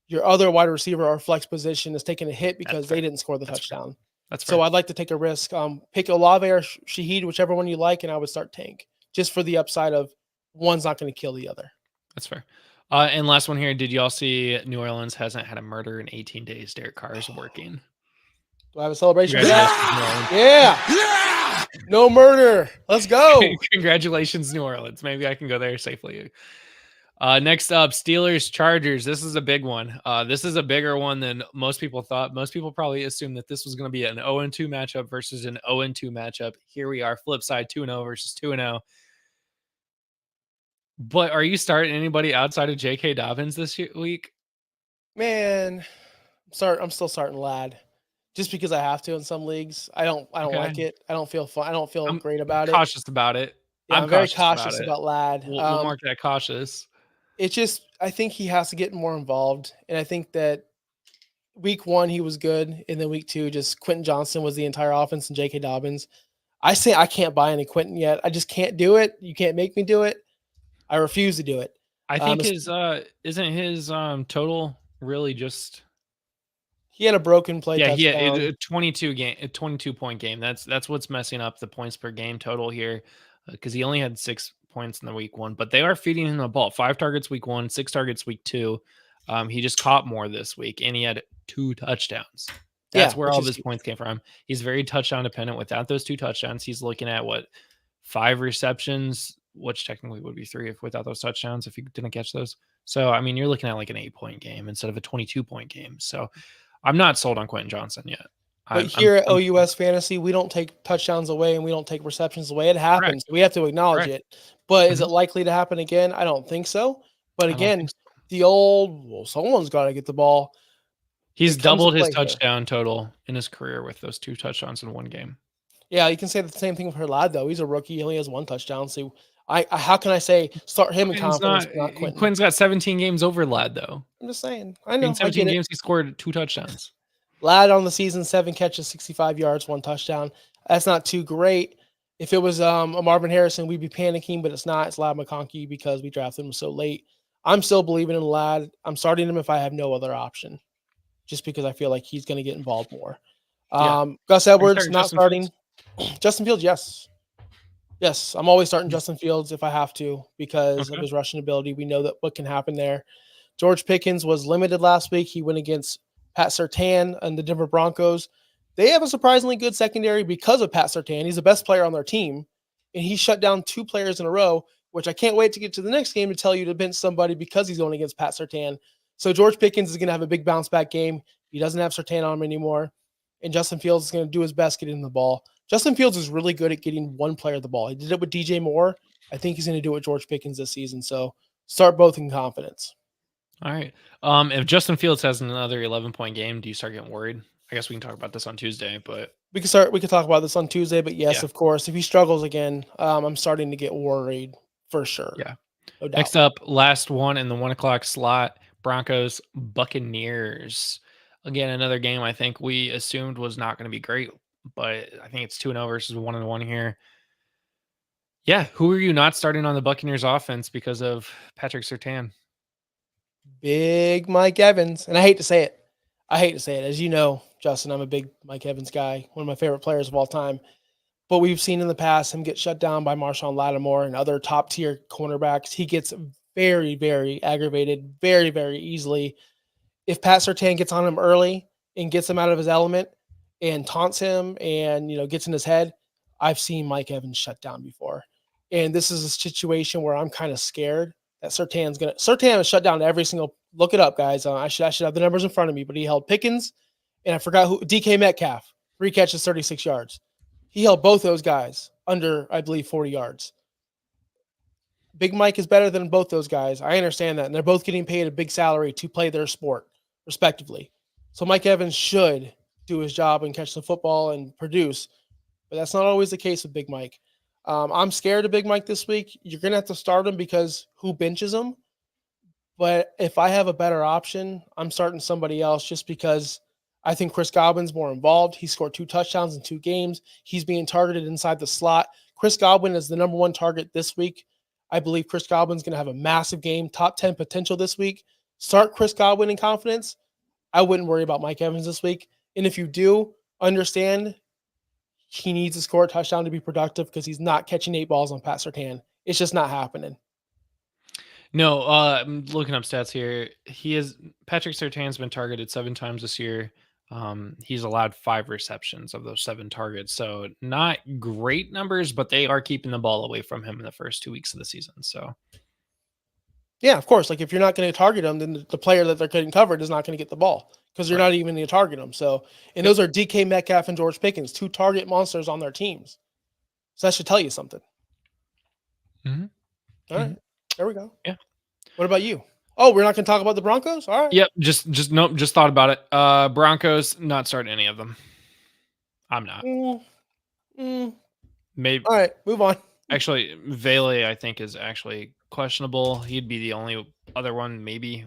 your other wide receiver or flex position is taking a hit because they didn't score the touchdown. That's fair. So I'd like to take a risk. Pick Olave or Shaheed, whichever one you like, and I would start Tank just for the upside of one's not going to kill the other. That's fair. And last one here. Did y'all see New Orleans hasn't had a murder in 18 days? Derek Carr is working. Do I have a celebration for that? Yeah. No murder. Let's go. Congratulations, New Orleans. Maybe I can go there safely. Next up, Steelers Chargers. This is a big one. This is a bigger one than most people thought. Most people probably assumed that this was going to be an 0-2 matchup versus an 0-2 matchup. Here we are, flip side, 2-0 versus 2-0. But are you starting anybody outside of J.K. Dobbins this week? Man, I'm still starting Ladd, just because I have to in some leagues. I don't like it. I don't feel fun. I don't feel great about it. Cautious about it. Yeah, I'm very cautious about Ladd. We'll mark that cautious. It's just, I think he has to get more involved. And I think that week 1 he was good, and then week 2 just Quentin Johnson was the entire offense and J.K. Dobbins. I say I can't buy any Quentin yet. I just can't do it. You can't make me do it. I refuse to do it. I think his isn't his total really just he had a broken play touchdown. Yeah, a 22-point game. That's what's messing up the points per game total here, because he only had 6 points in the week 1, but they are feeding him the ball. 5 targets week 1, 6 targets week 2. He just caught more this week, and he had 2 touchdowns. That's where all of his points came from. He's very touchdown dependent. Without those 2 touchdowns, he's looking at 5 receptions, which technically would be 3 if without those touchdowns, if you didn't catch those. So, I mean, you're looking at like an 8-point game instead of a 22-point game. So I'm not sold on Quentin Johnson yet. But here at OUS Fantasy, we don't take touchdowns away and we don't take receptions away. It happens. Correct. We have to acknowledge it. But is it likely to happen again? I don't think so. But again, the old, someone's got to get the ball. He's doubled his touchdown total in his career with those 2 touchdowns in 1 game. Yeah, you can say the same thing for Ladd, though. He's a rookie. He only has 1 touchdown. So how can I say start him in confidence? Not Quentin. Quinn's got 17 games over Ladd, though. I'm just saying. I know. In 17 games, he scored 2 touchdowns. Ladd on the season, 7 catches, 65 yards, 1 touchdown. That's not too great. If it was a Marvin Harrison, we'd be panicking, but it's not. It's Ladd McConkey because we drafted him so late. I'm still believing in Ladd. I'm starting him if I have no other option, just because I feel like he's going to get involved more. Gus Edwards, not starting. Justin Fields, yes. Yes, I'm always starting Justin Fields if I have to because of his rushing ability. We know that what can happen there. George Pickens was limited last week. He went against Pat Surtain and the Denver Broncos. They have a surprisingly good secondary because of Pat Surtain. He's the best player on their team, and he shut down 2 players in a row, which I can't wait to get to the next game to tell you to bench somebody because he's going against Pat Surtain. So George Pickens is going to have a big bounce-back game. He doesn't have Surtain on him anymore, and Justin Fields is going to do his best getting the ball. Justin Fields is really good at getting one player the ball. He did it with DJ Moore. I think he's going to do it with George Pickens this season. So start both in confidence. All right. If Justin Fields has another 11-point game, do you start getting worried? I guess we can talk about this on Tuesday, but we could talk about this on Tuesday. But yes, of course, if he struggles again, I'm starting to get worried for sure. Yeah. No doubt. Next up, last one in the 1:00 slot: Broncos Buccaneers. Again, another game I think we assumed was not going to be great, but I think it's 2-0 versus 1-1 here. Yeah, who are you not starting on the Buccaneers offense because of Patrick Surtain? Big Mike Evans. And I hate to say it. As you know, Justin, I'm a big Mike Evans guy, one of my favorite players of all time. But we've seen in the past him get shut down by Marshawn Lattimore and other top-tier cornerbacks. He gets very, very aggravated very, very easily. If Pat Surtain gets on him early and gets him out of his element and taunts him and, gets in his head, I've seen Mike Evans shut down before. And this is a situation where I'm kind of scared that Surtain has shut down every single. Look it up, guys. I should have the numbers in front of me, but he held Pickens, and I forgot who. DK Metcalf, 3 catches, 36 yards. He held both those guys under, I believe, 40 yards. Big Mike is better than both those guys. I understand that, and they're both getting paid a big salary to play their sport, respectively. So Mike Evans should do his job and catch the football and produce, but that's not always the case with Big Mike. I'm scared of Big Mike this week. You're going to have to start him because who benches him? But if I have a better option, I'm starting somebody else just because I think Chris Godwin's more involved. He scored 2 touchdowns in 2 games. He's being targeted inside the slot. Chris Godwin is the number 1 target this week. I believe Chris Godwin's going to have a massive game, top 10 potential this week. Start Chris Godwin in confidence. I wouldn't worry about Mike Evans this week. And if you do, understand he needs to score a touchdown to be productive because he's not catching 8 balls on Pat Surtain. It's just not happening. No, I'm looking up stats here. Patrick Surtain's been targeted 7 times this year. He's allowed 5 receptions of those 7 targets. So not great numbers, but they are keeping the ball away from him in the first 2 weeks of the season. So yeah, of course. Like if you're not going to target him, then the player that they're getting covered is not going to get the ball because you're not even going to target them. So, and those are DK Metcalf and George Pickens, 2 target monsters on their teams. So that should tell you something. Mm-hmm. All right. There we go. Yeah. What about you? Oh, we're not going to talk about the Broncos? All right. Yep. Just thought about it. Broncos, not starting any of them. I'm not. Maybe. All right. Move on. Actually, Vele, I think, is actually questionable. He'd be the only other one, maybe.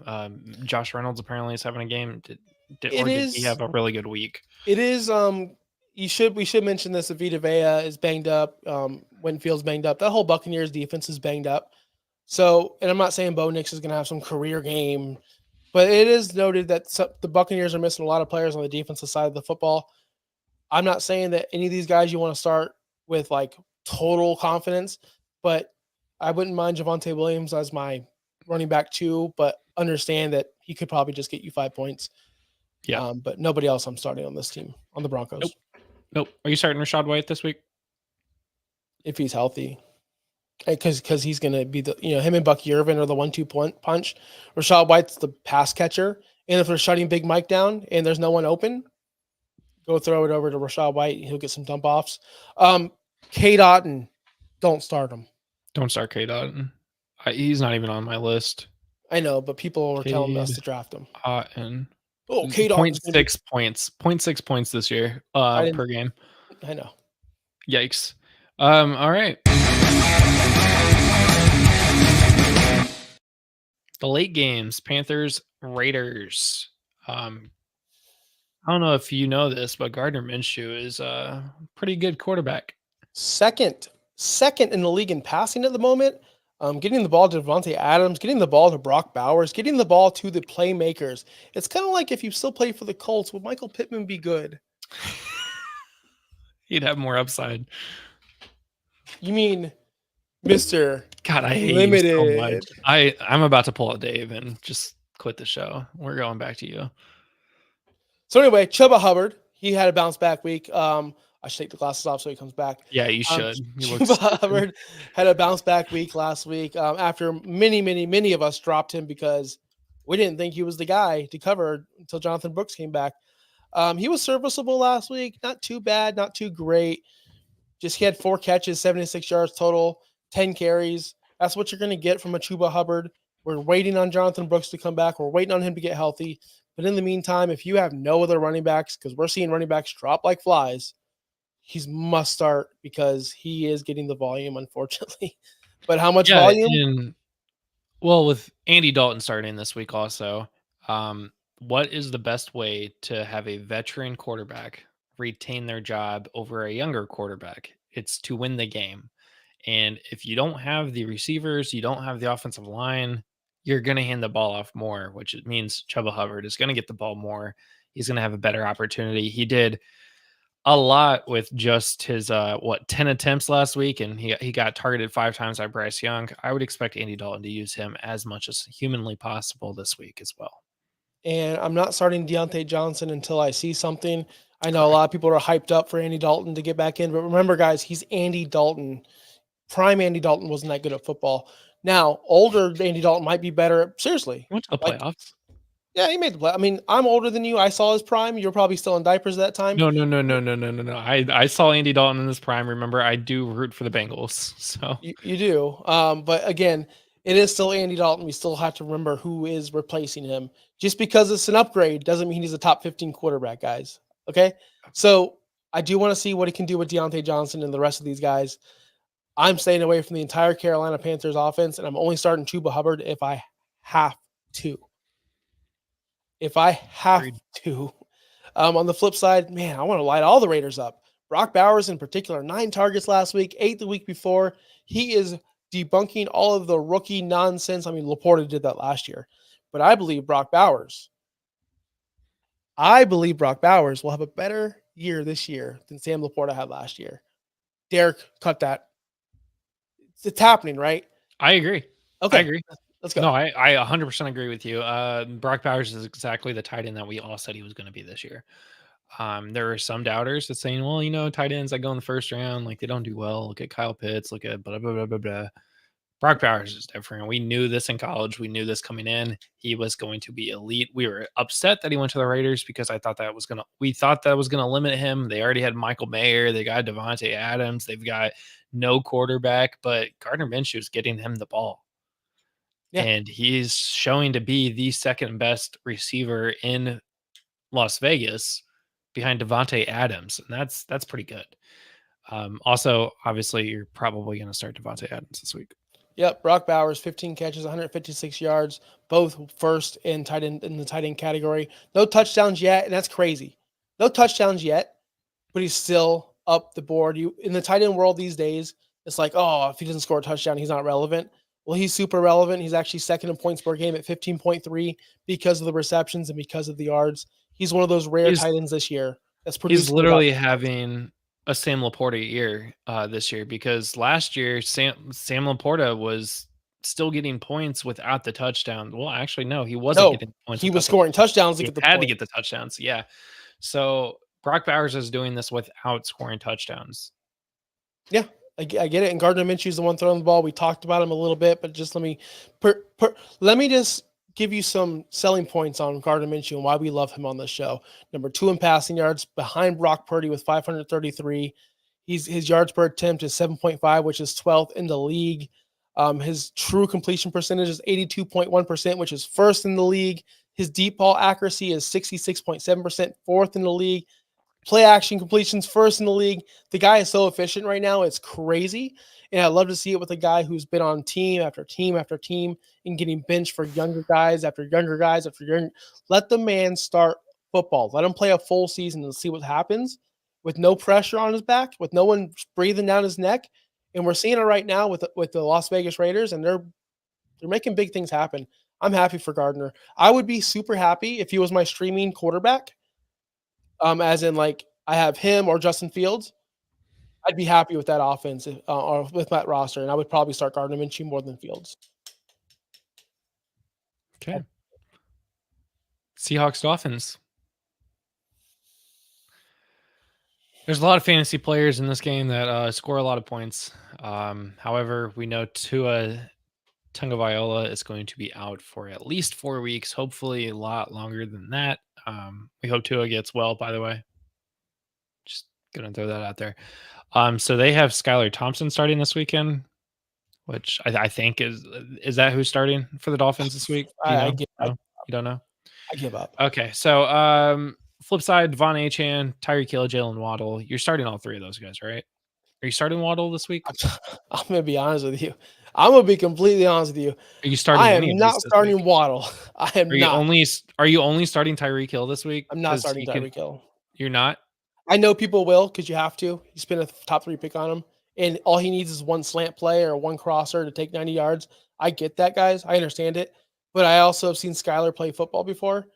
Josh Reynolds apparently is having a game. Did he have a really good week? It is. We should mention this. Vita Vea is banged up. Winfield's banged up. That whole Buccaneers defense is banged up. So, and I'm not saying Bo Nix is going to have some career game, but it is noted that the Buccaneers are missing a lot of players on the defensive side of the football. I'm not saying that any of these guys you want to start with like total confidence, but I wouldn't mind Javonte Williams as my running back 2, but understand that he could probably just get you 5 points. Yeah. But nobody else I'm starting on this team, on the Broncos. Nope. Are you starting Rachaad White this week? If he's healthy. Because he's going to be him and Bucky Irvin are the 1-2 punch. Rachaad White's the pass catcher. And if they're shutting Big Mike down and there's no one open, go throw it over to Rachaad White. He'll get some dump offs. K. Dotton, don't start him. Don't start K. Dotton. He's not even on my list. I know, but people are telling us to draft him. K. Dotton. 0.6 points. 0.6 points this year per game. I know. Yikes. All right. The late games, Panthers, Raiders. I don't know if you know this, but Gardner Minshew is a pretty good quarterback. Second in the league in passing at the moment. Getting the ball to Devontae Adams, getting the ball to Brock Bowers, getting the ball to the playmakers. It's kind of like if you still play for the Colts, would Michael Pittman be good? He'd have more upside. You mean Mr. God, I hate Limited. you so much. I'm about to pull out Dave and just quit the show. We're going back to you. So anyway, Chuba Hubbard, he had a bounce back week. I should take the glasses off so he comes back. Yeah, you should. Chuba Hubbard had a bounce back week last week after many of us dropped him because we didn't think he was the guy to cover until Jonathan Brooks came back. He was serviceable last week. Not too bad, not too great. Just he had 4 catches, 76 yards total, 10 carries. That's what you're going to get from a Chuba Hubbard. We're waiting on Jonathan Brooks to come back. We're waiting on him to get healthy. But in the meantime, if you have no other running backs, because we're seeing running backs drop like flies, he's must start because he is getting the volume, unfortunately. But how much volume? Well, with Andy Dalton starting this week also, what is the best way to have a veteran quarterback retain their job over a younger quarterback? It's to win the game. And if you don't have the receivers, you don't have the offensive line, you're going to hand the ball off more, which means Chuba Hubbard is going to get the ball more. He's going to have a better opportunity. He did a lot with just his 10 attempts last week, and he got targeted 5 times by Bryce Young. I would expect Andy Dalton to use him as much as humanly possible this week as well. And I'm not starting Deontay Johnson until I see something. I know a lot of people are hyped up for Andy Dalton to get back in, but remember, guys, he's Andy Dalton. Prime Andy Dalton wasn't that good at football. Now, older Andy Dalton might be better. Seriously. He went to the playoffs. Yeah, he made the play. I mean, I'm older than you. I saw his prime. You're probably still in diapers at that time. No. I saw Andy Dalton in his prime. Remember, I do root for the Bengals. So you do. But again, it is still Andy Dalton. We still have to remember who is replacing him. Just because it's an upgrade doesn't mean he's a top 15 quarterback, guys. Okay? So I do want to see what he can do with Deontay Johnson and the rest of these guys. I'm staying away from the entire Carolina Panthers offense, and I'm only starting Chuba Hubbard if I have to. On the flip side, man, I want to light all the Raiders up. Brock Bowers in particular, 9 targets last week, 8 the week before. He is debunking all of the rookie nonsense. I mean, Laporta did that last year. But I believe Brock Bowers will have a better year this year than Sam Laporta had last year. Derek, cut that. It's happening, right? I agree. Okay. I agree. Let's go. No, I 100% agree with you. Brock Bowers is exactly the tight end that we all said he was going to be this year. There are some doubters that saying, well, tight ends that go in the first round, like they don't do well. Look at Kyle Pitts. Look at blah, blah, blah, blah, blah. Brock Bowers is different. We knew this in college. We knew this coming in. He was going to be elite. We were upset that he went to the Raiders because we thought that was going to limit him. They already had Michael Mayer. They got Devontae Adams. They've got no quarterback, but Gardner Minshew is getting him the ball. Yeah. And he's showing to be the second best receiver in Las Vegas behind Devontae Adams. And that's pretty good. Also, obviously, you're probably going to start Devontae Adams this week. Yep, Brock Bowers, 15 catches, 156 yards, both first in the tight end category. No touchdowns yet, and that's crazy. No touchdowns yet, but he's still up the board. You in the tight end world these days, it's like, oh, if he doesn't score a touchdown, he's not relevant. Well, he's super relevant. He's actually second in points per game at 15.3 because of the receptions and because of the yards. He's one of those rare tight ends this year that's producing. He's literally having a Sam Laporta year this year, because last year Sam Laporta was still getting points without the touchdown. Well, actually, no, he wasn't getting points. He was scoring touchdowns to he get the had point. to get the touchdowns. Yeah. So Brock Bowers is doing this without scoring touchdowns. Yeah, I get it. And Gardner Minshew is the one throwing the ball. We talked about him a little bit, but just let me just give you some selling points on Gardner Minshew and why we love him on this show. Number 2 in passing yards, behind Brock Purdy with 533. His yards per attempt is 7.5, which is 12th in the league. His true completion percentage is 82.1%, which is first in the league. His deep ball accuracy is 66.7%, fourth in the league. Play action completions, first in the league. The guy is so efficient right now. It's crazy. And I love to see it with a guy who's been on team after team after team and getting benched for younger guys after younger guys after younger. Let the man start football. Let him play a full season and see what happens with no pressure on his back, with no one breathing down his neck. And we're seeing it right now with the Las Vegas Raiders, and they're making big things happen. I'm happy for Gardner. I would be super happy if he was my streaming quarterback. As in, like, I have him or Justin Fields. I'd be happy with that offense or with that roster, and I would probably start Gardner Minshew more than Fields. Okay. Seahawks Dolphins. There's a lot of fantasy players in this game that score a lot of points. However, we know Tua Tagovailoa is going to be out for at least 4 weeks, hopefully a lot longer than that. We hope Tua gets well, by the way. Just going to throw that out there. So they have Skylar Thompson starting this weekend, which I think is that who's starting for the Dolphins this week? You don't know? I give up. Okay, so flip side, Devon Achane, Tyreek Hill, Jalen Waddle. You're starting all 3 of those guys, right? Are you starting Waddle this week? I'm going to be honest with you. I'm going to be completely honest with you. Are you starting? I am not starting Waddle. I am not. Are you only starting Tyreek Hill this week? I'm not starting Tyreek Hill. You're not? I know people will, because you have to. You spend a top 3 pick on him, and all he needs is one slant play or one crosser to take 90 yards. I get that, guys. I understand it. But I also have seen Skylar play football before,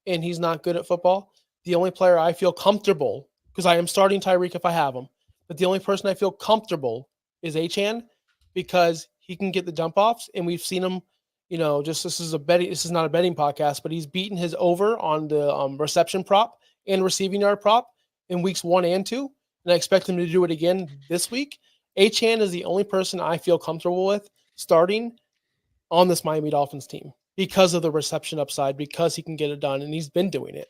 and he's not good at football. The only player I feel comfortable, because I am starting Tyreek if I have him, but the only person I feel comfortable is Achane, because he can get the dump offs, and we've seen him, this is not a betting podcast, but he's beaten his over on the reception prop and receiving yard prop in weeks 1 and 2, and I expect him to do it again this week. Achane is the only person I feel comfortable with starting on this Miami Dolphins team because of the reception upside, because he can get it done, and he's been doing it.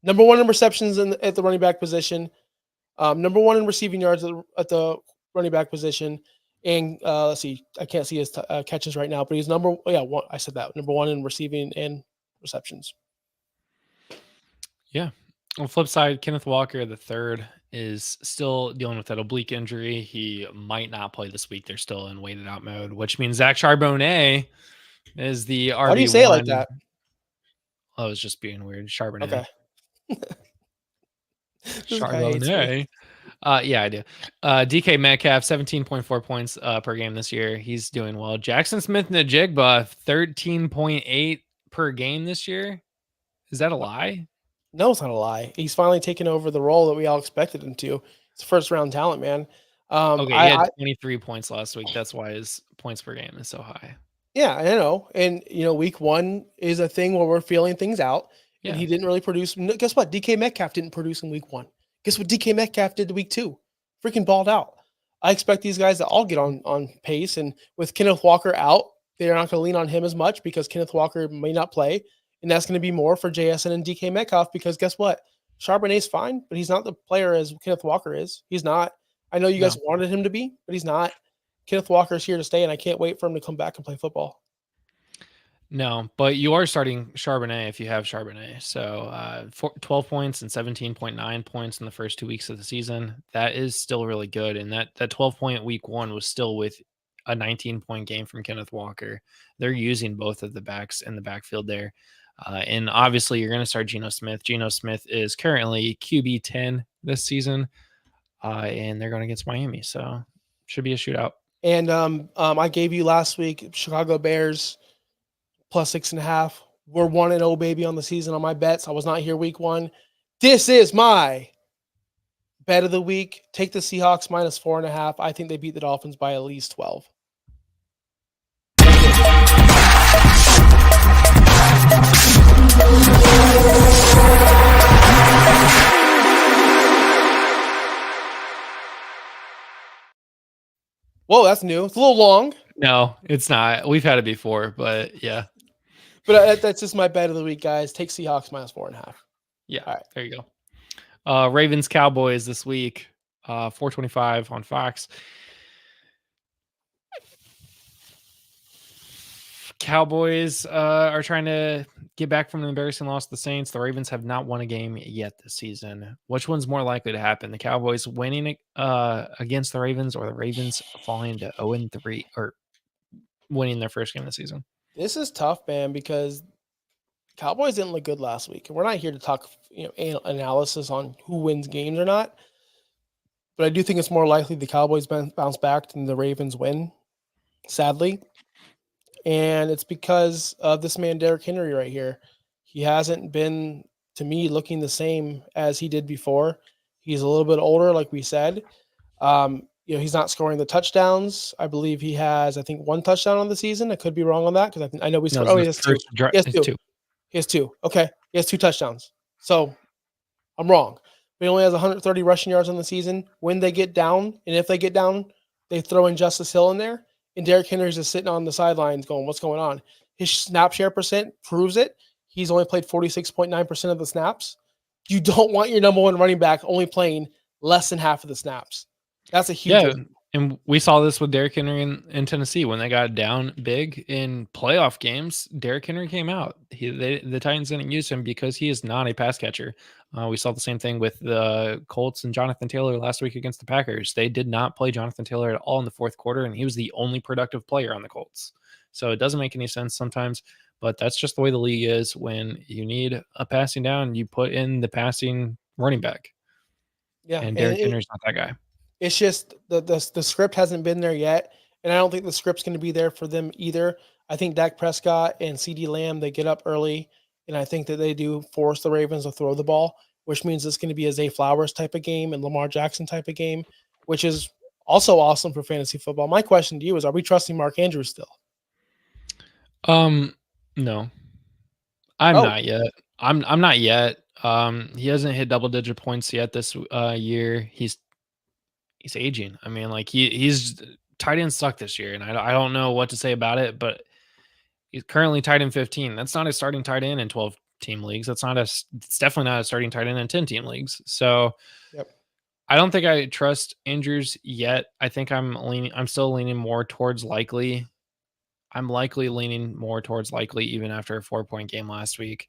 Number 1 in receptions at the running back position. Number 1 in receiving yards at the running back position. And let's see, I can't see his catches right now, but he's number 1. I said that, number 1 in receiving and receptions. Yeah. On the flip side, Kenneth Walker III is still dealing with that oblique injury. He might not play this week. They're still in waited out mode, which means Zach Charbonnet is the RB1. Why do you say it like that? I was just being weird. Charbonnet. Okay. Charbonnet. Yeah, I do. DK Metcalf, 17.4 points per game this year. He's doing well. Jackson Smith-Njigba, 13.8 per game this year. Is that a lie? No, it's not a lie. He's finally taken over the role that we all expected him to. It's first-round talent, man. Okay, he had 23 points last week. That's why his points per game is so high. Yeah, I know. And, week 1 is a thing where we're feeling things out. Yeah. And he didn't really produce. Guess what? DK Metcalf didn't produce in week 1. Guess what DK Metcalf did week 2? Freaking balled out. I expect these guys to all get on pace. And with Kenneth Walker out, they're not going to lean on him as much because Kenneth Walker may not play. And that's going to be more for JSN and DK Metcalf because guess what? Charbonnet's fine, but he's not the player as Kenneth Walker is. He's not. I know you guys wanted him to be, but he's not. Kenneth Walker's here to stay, and I can't wait for him to come back and play football. No, but you are starting Charbonnet if you have Charbonnet. So 12 points and 17.9 points in the first 2 weeks of the season. That is still really good. And that 12-point week 1 was still with a 19-point game from Kenneth Walker. They're using both of the backs in the backfield there. And obviously, you're going to start Geno Smith. Geno Smith is currently QB 10 this season, and they're going against Miami. So should be a shootout. And I gave you last week Chicago Bears plus 6.5. We're 1-0, baby, on the season on my bets. I was not here week 1. This is my bet of the week. Take the Seahawks minus 4.5. I think they beat the Dolphins by at least 12. Whoa, that's new. It's a little long. No, it's not. We've had it before, but yeah. But that's just my bet of the week, guys. Take Seahawks minus 4.5. Yeah, all right. There you go. Ravens Cowboys this week, 4:25 on Fox. Cowboys are trying to get back from an embarrassing loss to the Saints. The Ravens have not won a game yet this season. Which one's more likely to happen? The Cowboys winning against the Ravens, or the Ravens falling to 0-3 or winning their first game of the season? This is tough, man, because Cowboys didn't look good last week. And we're not here to talk, analysis on who wins games or not. But I do think it's more likely the Cowboys bounce back than the Ravens win, sadly. And it's because of this man, Derrick Henry, right here. He hasn't been, to me, looking the same as he did before. He's a little bit older, like we said. He's not scoring the touchdowns. I believe he has, 1 touchdown on the season. I could be wrong on that because I know we scored. No, he has 2. He has 2. Okay. He has 2 touchdowns. So I'm wrong. But he only has 130 rushing yards on the season. When they get down, and if they get down, they throw in Justice Hill in there. And Derrick Henry's just sitting on the sidelines going, what's going on? His snap share percent proves it. He's only played 46.9% of the snaps. You don't want your number 1 running back only playing less than half of the snaps. That's a huge issue. And we saw this with Derrick Henry in Tennessee when they got down big in playoff games. Derrick Henry came out. The Titans didn't use him because he is not a pass catcher. We saw the same thing with the Colts and Jonathan Taylor last week against the Packers. They did not play Jonathan Taylor at all in the fourth quarter, and he was the only productive player on the Colts. So it doesn't make any sense sometimes, but that's just the way the league is. When you need a passing down, you put in the passing running back. Yeah, and Derrick Henry's not that guy. It's just the script hasn't been there yet, and I don't think the script's going to be there for them either. I think Dak Prescott and CeeDee Lamb, they get up early, and I think that they do force the Ravens to throw the ball, which means it's going to be a Zay Flowers type of game and Lamar Jackson type of game, which is also awesome for fantasy football. My question to you is, are we trusting Mark Andrews still? No. I'm not yet. I'm not yet. He hasn't hit double-digit points yet this year. He's aging. I mean, like he's tight end suck this year, and I don't know what to say about it, but he's currently tight end 15. That's not a starting tight end in 12-team leagues. It's definitely not a starting tight end in 10-team leagues. So yep. I don't think I trust Andrews yet. I think I'm still leaning more towards likely. I'm leaning more towards likely even after a 4-point game last week.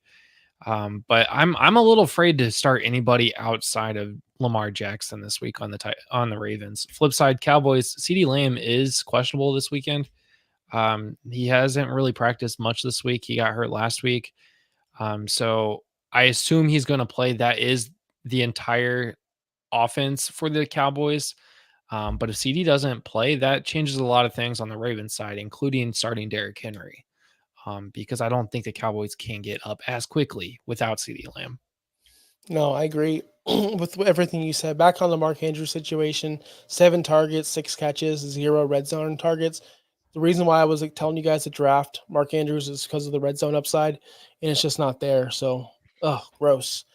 But I'm a little afraid to start anybody outside of Lamar Jackson this week on the Ravens. Flip side, Cowboys, CeeDee Lamb is questionable this weekend. He hasn't really practiced much this week. He got hurt last week. So I assume he's going to play. That is the entire offense for the Cowboys. But if CeeDee doesn't play, that changes a lot of things on the Ravens side, including starting Derrick Henry. Because I don't think the Cowboys can get up as quickly without CeeDee Lamb. No, I agree with everything you said. Back on the Mark Andrews situation, 7 targets, 6 catches, 0 red zone targets. The reason why I was telling you guys to draft Mark Andrews is because of the red zone upside, and it's just not there. So, gross.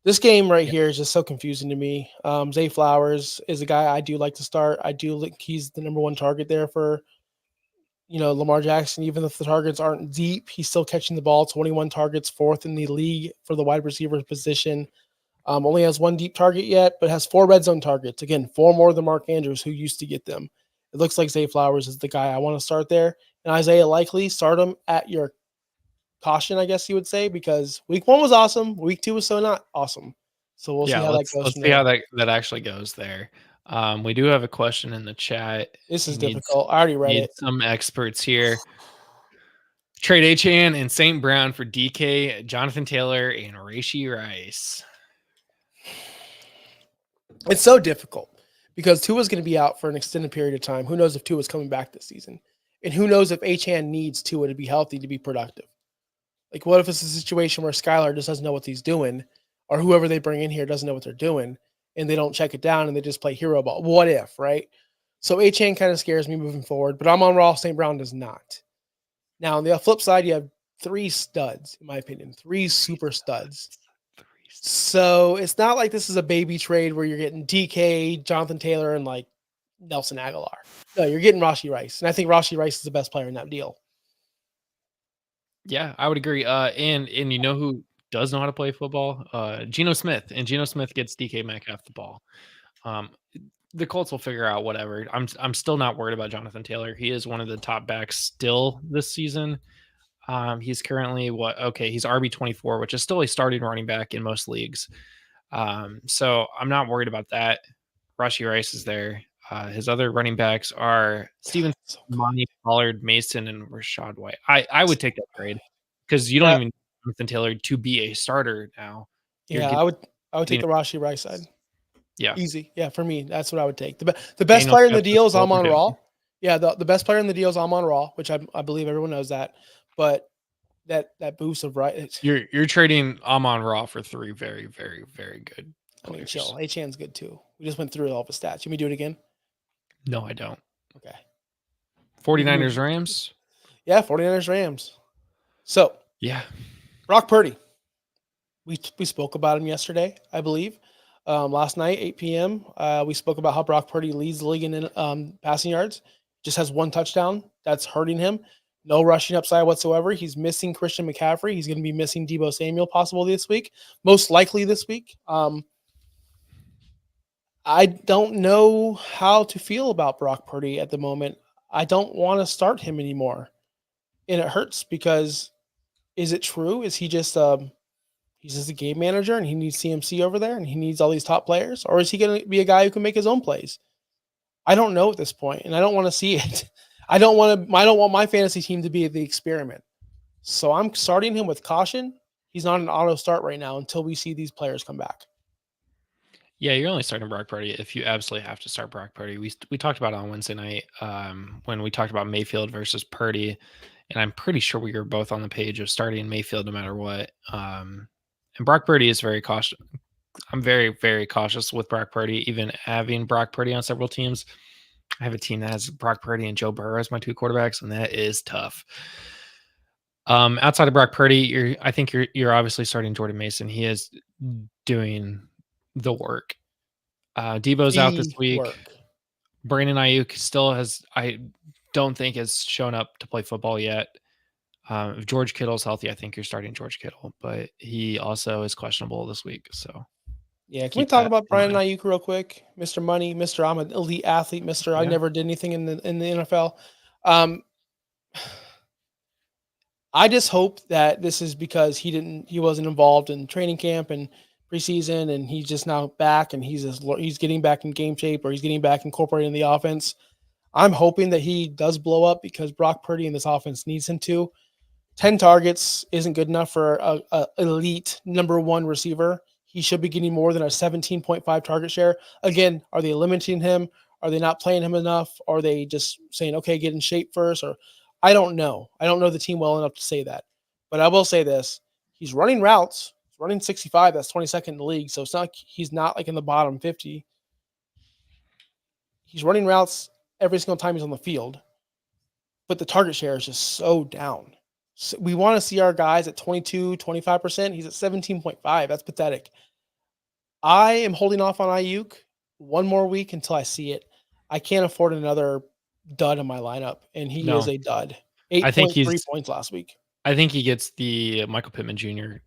This game right here is just so confusing to me. Zay Flowers is a guy I do like to start. I do think he's the number 1 target there for Lamar Jackson. Even if the targets aren't deep, he's still catching the ball. 21 targets, 4th in the league for the wide receiver position. Only has 1 deep target yet, but has 4 red zone targets. Again, 4 more than Mark Andrews, who used to get them. It looks like Zay Flowers is the guy I want to start there. And Isaiah Likely, start him at your caution, I guess you would say, because week 1 was awesome. Week 2 was so not awesome. So we'll see how that goes. Let's see how that actually goes there. We do have a question in the chat. This is He needs difficult. I already read it. some experts here. Trade Achane and St. Brown for DK, Jonathan Taylor, and Rashee Rice. It's so difficult because Tua's going to be out for an extended period of time. Who knows if Tua's coming back this season? And who knows if Achane needs Tua to be healthy, to be productive? Like, what if it's a situation where Skylar just doesn't know what he's doing, or whoever they bring in here doesn't know what they're doing, and they don't check it down and they just play hero ball? What if, right? So Achane kind of scares me moving forward, but I'm on Raw. St. Brown does not. Now, on the flip side, you have 3 studs, in my opinion, 3 super studs. So it's not like this is a baby trade where you're getting DK, Jonathan Taylor, and like Nelson Aguilar. No, you're getting Rashee Rice. And I think Rashee Rice is the best player in that deal. Yeah, I would agree. And you know who does know how to play football? Geno Smith. And Geno Smith gets DK Metcalf the ball. The Colts will figure out whatever. I'm still not worried about Jonathan Taylor. He is one of the top backs still this season. He's currently he's RB24, which is still a starting running back in most leagues. So I'm not worried about that. Rashee Rice is there. His other running backs are Steven, Monty, Pollard, Mason, and Rashad White. I would take that trade because you don't even need Jonathan Taylor to be a starter now. I would take the Rashee Rice side. Yeah, easy. Yeah, for me, that's what I would take. The best player in the deal is Amon Ra. Yeah, the best player in the deal is Amon Ra, which I believe everyone knows that. But that boost of right, you're trading Amon Ra for 3 very, very, very good players. I mean, chill. Achan's good too. We just went through all the stats. You me do it again? No, I don't. Okay. 49ers Rams. Yeah, 49ers Rams. So yeah, Brock Purdy. We spoke about him yesterday, I believe. Last night, 8 p.m. We spoke about how Brock Purdy leads the league in passing yards. Just has 1 touchdown. That's hurting him. No rushing upside whatsoever. He's missing Christian McCaffrey. He's going to be missing Deebo Samuel possibly this week. Most likely this week. I don't know how to feel about Brock Purdy at the moment. I don't want to start him anymore. And it hurts because is it true? Is he just he's just a game manager and he needs CMC over there and he needs all these top players? Or is he going to be a guy who can make his own plays? I don't know at this point, and I don't want to see it. I don't want my fantasy team to be the experiment. So I'm starting him with caution. He's not an auto start right now until we see these players come back. Yeah, you're only starting Brock Purdy if you absolutely have to start Brock Purdy. We talked about it on Wednesday night when we talked about Mayfield versus Purdy, and I'm pretty sure we were both on the page of starting Mayfield no matter what. And Brock Purdy is very cautious. I'm very, very cautious with Brock Purdy, even having Brock Purdy on several teams. I have a team that has Brock Purdy and Joe Burrow as my 2 quarterbacks, and that is tough. Outside of Brock Purdy, I think you're obviously starting Jordan Mason. He is doing the work. Debo's out this week. Brandon Ayuk still I don't think has shown up to play football yet. If George Kittle's healthy, I think you're starting George Kittle, but he also is questionable this week. So yeah, can we talk about Brandon Ayuk real quick? Mr. Money, Mr. I'm an elite athlete, Mr. Yeah. I never did anything in the NFL. I just hope that this is because he wasn't involved in training camp and preseason, and he's just now back and he's getting back in game shape, or he's getting back incorporated in the offense. I'm hoping that he does blow up because Brock Purdy in this offense needs him to. 10 targets isn't good enough for a elite number 1 receiver. He should be getting more than a 17.5 target share. Again, are they limiting him? Are they not playing him enough? Are they just saying, okay, get in shape first? Or I don't know. I don't know the team well enough to say that. But I will say this. He's running routes. He's running 65. That's 22nd in the league. So it's not he's not like in the bottom 50. He's running routes every single time he's on the field. But the target share is just so down. So we want to see our guys at 22, 25%. He's at 17.5. That's pathetic. I am holding off on Ayuk 1 more week until I see it. I can't afford another dud in my lineup, and he is a dud. 8.3 points last week. I think he gets the Michael Pittman Jr.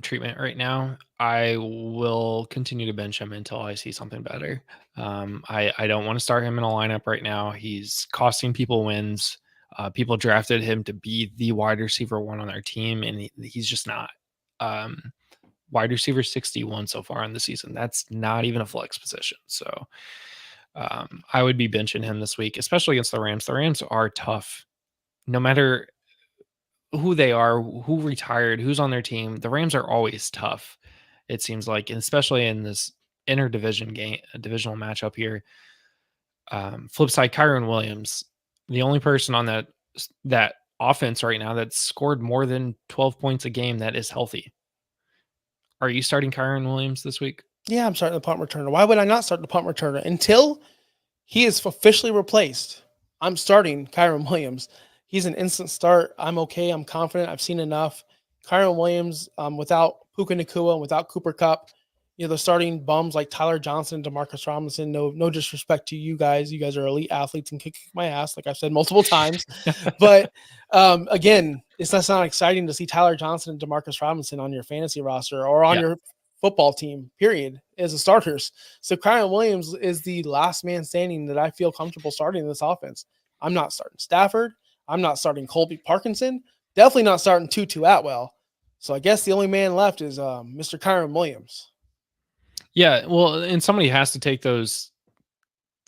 Treatment right now. I will continue to bench him until I see something better. I don't want to start him in a lineup right now. He's costing people wins. People drafted him to be the wide receiver 1 on their team, and he's just not. wide receiver 61 so far in the season. That's not even a flex position. So I would be benching him this week, especially against the Rams. The Rams are tough. No matter who they are, who retired, who's on their team, the Rams are always tough, it seems like, and especially in this interdivision game, a divisional matchup here. Flip side, Kyron Williams, the only person on that offense right now that's scored more than 12 points a game that is healthy. Are you starting Kyron Williams this week? Yeah, I'm starting the punt returner. Why would I not start the punt returner until he is officially replaced? I'm starting Kyron Williams. He's an instant start. I'm okay. I'm confident. I've seen enough. Kyron Williams, without Puka Nacua and without Cooper Kupp, they're starting bums like Tyler Johnson, Demarcus Robinson. No disrespect to you guys. You guys are elite athletes and kick my ass, like I've said multiple times. But again, it's not exciting to see Tyler Johnson and Demarcus Robinson on your fantasy roster or on your football team, period, as the starters. So Kyron Williams is the last man standing that I feel comfortable starting in this offense. I'm not starting Stafford. I'm not starting Colby Parkinson. Definitely not starting Tutu Atwell. So I guess the only man left is Mr. Kyron Williams. Yeah, well, and somebody has to take those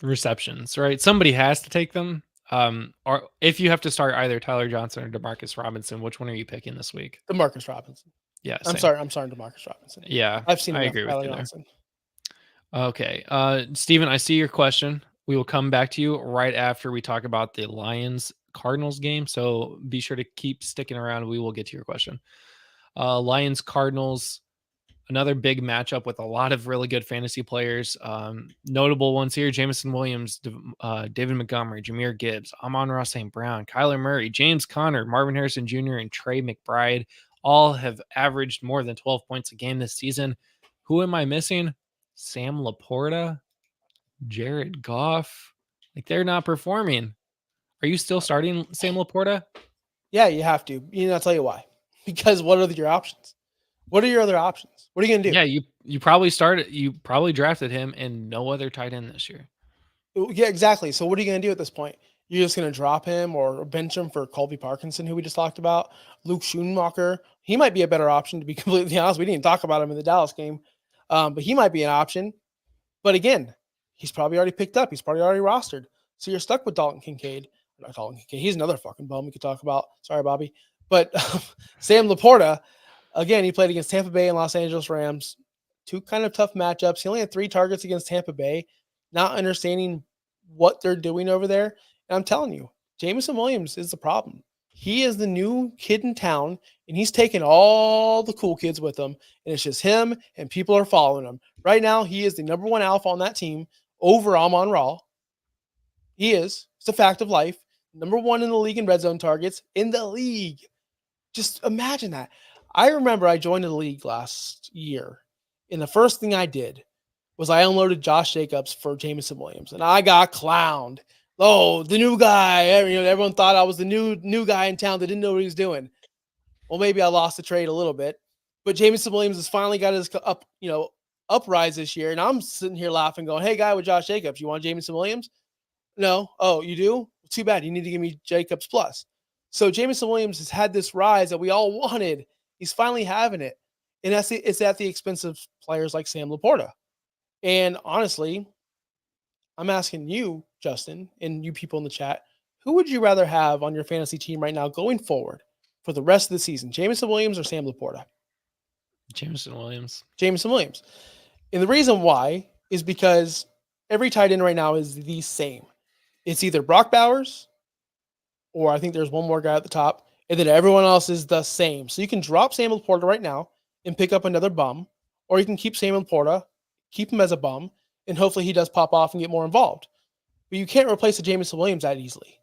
receptions, right? Somebody has to take them. Or if you have to start either Tyler Johnson or Demarcus Robinson, which one are you picking this week? Demarcus Robinson. Yeah, I'm sorry, Demarcus Robinson. Yeah, I've seen. I enough agree with Tyler you Johnson. there. Okay, Steven, I see your question. We will come back to you right after we talk about the Lions Cardinals game. So be sure to keep sticking around. We will get to your question. Lions Cardinals, another big matchup with a lot of really good fantasy players. Notable ones here: Jameson Williams, David Montgomery, Jahmyr Gibbs, Amon-Ra St. Brown, Kyler Murray, James Conner, Marvin Harrison Jr., and Trey McBride all have averaged more than 12 points a game this season. Who am I missing? Sam Laporta, Jared Goff. Like, they're not performing. Are you still starting Sam Laporta? Yeah, you have to. I'll tell you why. Because what are your options? What are your other options? What are you going to do? Yeah, you probably drafted him and no other tight end this year. Yeah, exactly. So what are you going to do at this point? You're just going to drop him or bench him for Colby Parkinson, who we just talked about. Luke Schoonmaker. He might be a better option, to be completely honest. We didn't talk about him in the Dallas game, but he might be an option. But again, he's probably already picked up. He's probably already rostered. So you're stuck with Dalton Kincaid. Not Dalton Kincaid. He's another fucking bum we could talk about. Sorry, Bobby. But Sam Laporta, again, he played against Tampa Bay and Los Angeles Rams. Two kind of tough matchups. He only had 3 targets against Tampa Bay, not understanding what they're doing over there. And I'm telling you, Jameson Williams is the problem. He is the new kid in town, and he's taking all the cool kids with him, and it's just him, and people are following him. Right now, he is the number 1 alpha on that team over Amon-Ra. He is. It's a fact of life. Number 1 in the league in red zone targets in the league. Just imagine that. I remember I joined the league last year, and the first thing I did was I unloaded Josh Jacobs for Jameson Williams, and I got clowned. Oh, the new guy. Everyone thought I was the new guy in town that didn't know what he was doing. Well, maybe I lost the trade a little bit, but Jameson Williams has finally got his uprise this year, and I'm sitting here laughing, going, "Hey, guy with Josh Jacobs, you want Jameson Williams? No. Oh, you do? Too bad. You need to give me Jacobs plus." So Jameson Williams has had this rise that we all wanted. He's finally having it, and it's at the expense of players like Sam Laporta. And honestly, I'm asking you, Justin, and you people in the chat, who would you rather have on your fantasy team right now going forward for the rest of the season? Jameson Williams or Sam Laporta? Jameson Williams. Jameson Williams. And the reason why is because every tight end right now is the same. It's either Brock Bowers, or I think there's one more guy at the top, and then everyone else is the same. So you can drop Sam Laporta right now and pick up another bum, or you can keep Sam Laporta, keep him as a bum, and hopefully he does pop off and get more involved. But you can't replace a Jameson Williams that easily.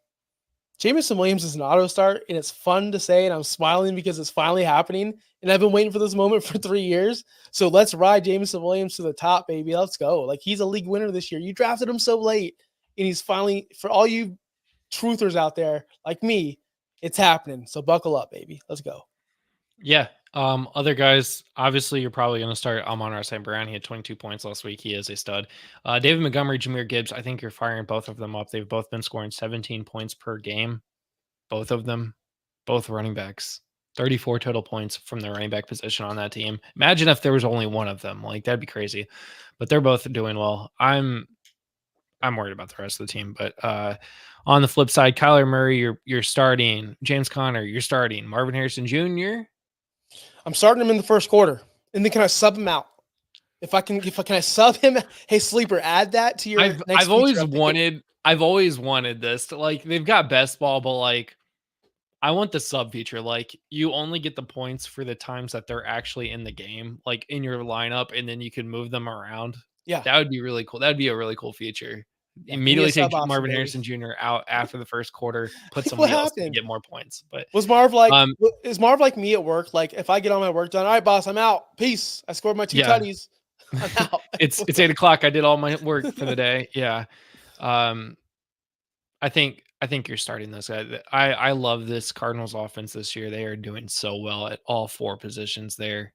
Jameson Williams is an auto start, and it's fun to say, and I'm smiling because it's finally happening, and I've been waiting for this moment for 3 years. So let's ride Jameson Williams to the top, baby. Let's go. Like, he's a league winner this year. You drafted him so late, and he's finally, for all you truthers out there like me, it's happening. So buckle up, baby. Let's go. Yeah. Other guys, obviously, you're probably going to start Amon-Ra St. Brown. He had 22 points last week. He is a stud. David Montgomery, Jahmyr Gibbs, I think you're firing both of them up. They've both been scoring 17 points per game. Both of them, both running backs. 34 total points from the running back position on that team. Imagine if there was only one of them. Like, that'd be crazy. But they're both doing well. I'm worried about the rest of the team. But on the flip side, Kyler Murray, you're starting. James Conner, you're starting. Marvin Harrison Jr. I'm starting him in the first quarter, and then can I sub him out? If I can I sub him? Hey, sleeper, add that to your. I've always wanted this. To, like, they've got best ball, but like, I want the sub feature. Like, you only get the points for the times that they're actually in the game, like in your lineup, and then you can move them around. Yeah, that would be really cool. That'd be a really cool feature. Yeah, Immediately take option, Marvin baby. Harrison Jr. out after the first quarter, put somebody else to get more points. But was Marv like is Marv like me at work? Like, if I get all my work done, all right, boss, I'm out. Peace. I scored my 2 tutties. I'm out. it's 8:00. I did all my work for the day. Yeah. I think you're starting this. I love this Cardinals offense this year. They are doing so well at all 4 positions there.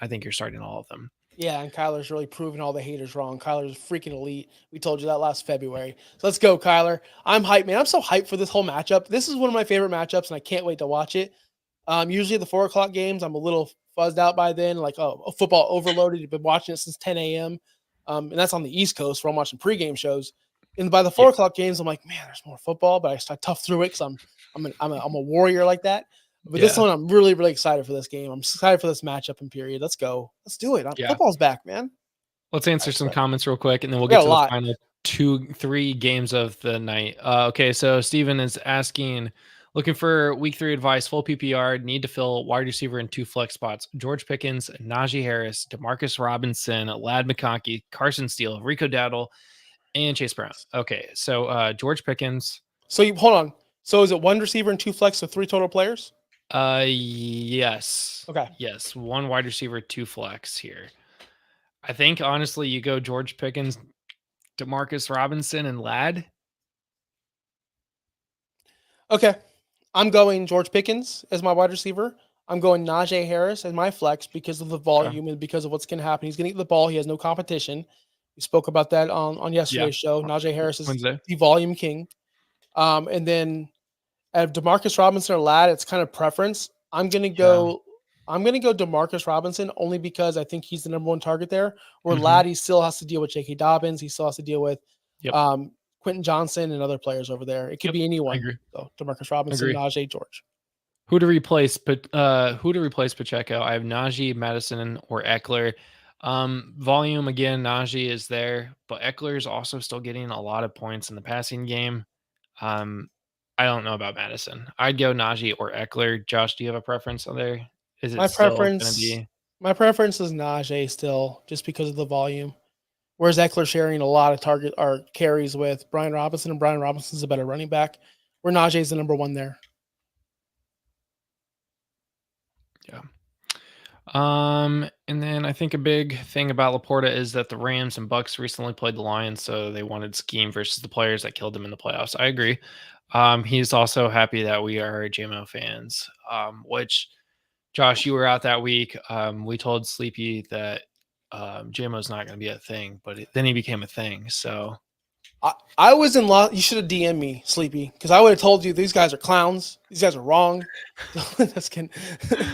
I think you're starting all of them. Yeah, and Kyler's really proving all the haters wrong. Kyler's freaking elite. We told you that last February. So let's go, Kyler. I'm hyped, man. I'm so hyped for this whole matchup. This is one of my favorite matchups, and I can't wait to watch it. Usually the 4 o'clock games, I'm a little fuzzed out by then, like, football overloaded. You've been watching it since 10 a.m. And that's on the East Coast where I'm watching pregame shows. And by the 4 o'clock games, I'm like, man, there's more football, but I tough through it because I'm a warrior like that. But this one, I'm really, really excited for this game. I'm excited for this matchup and period. Let's go. Let's do it. Football's back, man. Let's answer some comments real quick, and then we'll get to the final 2-3 games of the night. Okay, so Steven is asking, looking for week 3 advice, full PPR, need to fill wide receiver in 2 flex spots. George Pickens, Najee Harris, Demarcus Robinson, Ladd McConkey, Carson Steele, Rico Dowdle, and Chase Brown. Okay, so George Pickens. So hold on. So is it 1 receiver and 2 flex, so 3 total players? Yes. Okay. Yes, 1 wide receiver, 2 flex here. I think honestly, you go George Pickens, Demarcus Robinson, and Ladd. Okay, I'm going George Pickens as my wide receiver. I'm going Najee Harris as my flex because of the volume and because of what's going to happen. He's going to get the ball. He has no competition. We spoke about that on yesterday's show. Najee Harris is the volume king. And then at DeMarcus Robinson or Ladd, it's kind of preference. I'm going to go DeMarcus Robinson only because I think he's the number 1 target there. Where Ladd, he still has to deal with J.K. Dobbins. He still has to deal with Quentin Johnson and other players over there. It could be anyone. I agree. So DeMarcus Robinson, Najee, George. Who to replace Pacheco? I have Najee, Madison, or Eckler. Volume again, Najee is there, but Eckler is also still getting a lot of points in the passing game. I don't know about Madison. I'd go Najee or Eckler. Josh, do you have a preference on there? Is it my preference is Najee still, just because of the volume. Whereas Eckler sharing a lot of target or carries with Brian Robinson, and Brian Robinson's a better running back. Where Najee's the number 1 there. Yeah. And then I think a big thing about Laporta is that the Rams and Bucks recently played the Lions, so they wanted scheme versus the players that killed them in the playoffs. I agree. He's also happy that we are JMO fans, which, Josh, you were out that week. We told Sleepy that JMO's not going to be a thing, but then he became a thing. So I was in law. You should have DM'd me, Sleepy, because I would have told you these guys are clowns. These guys are wrong.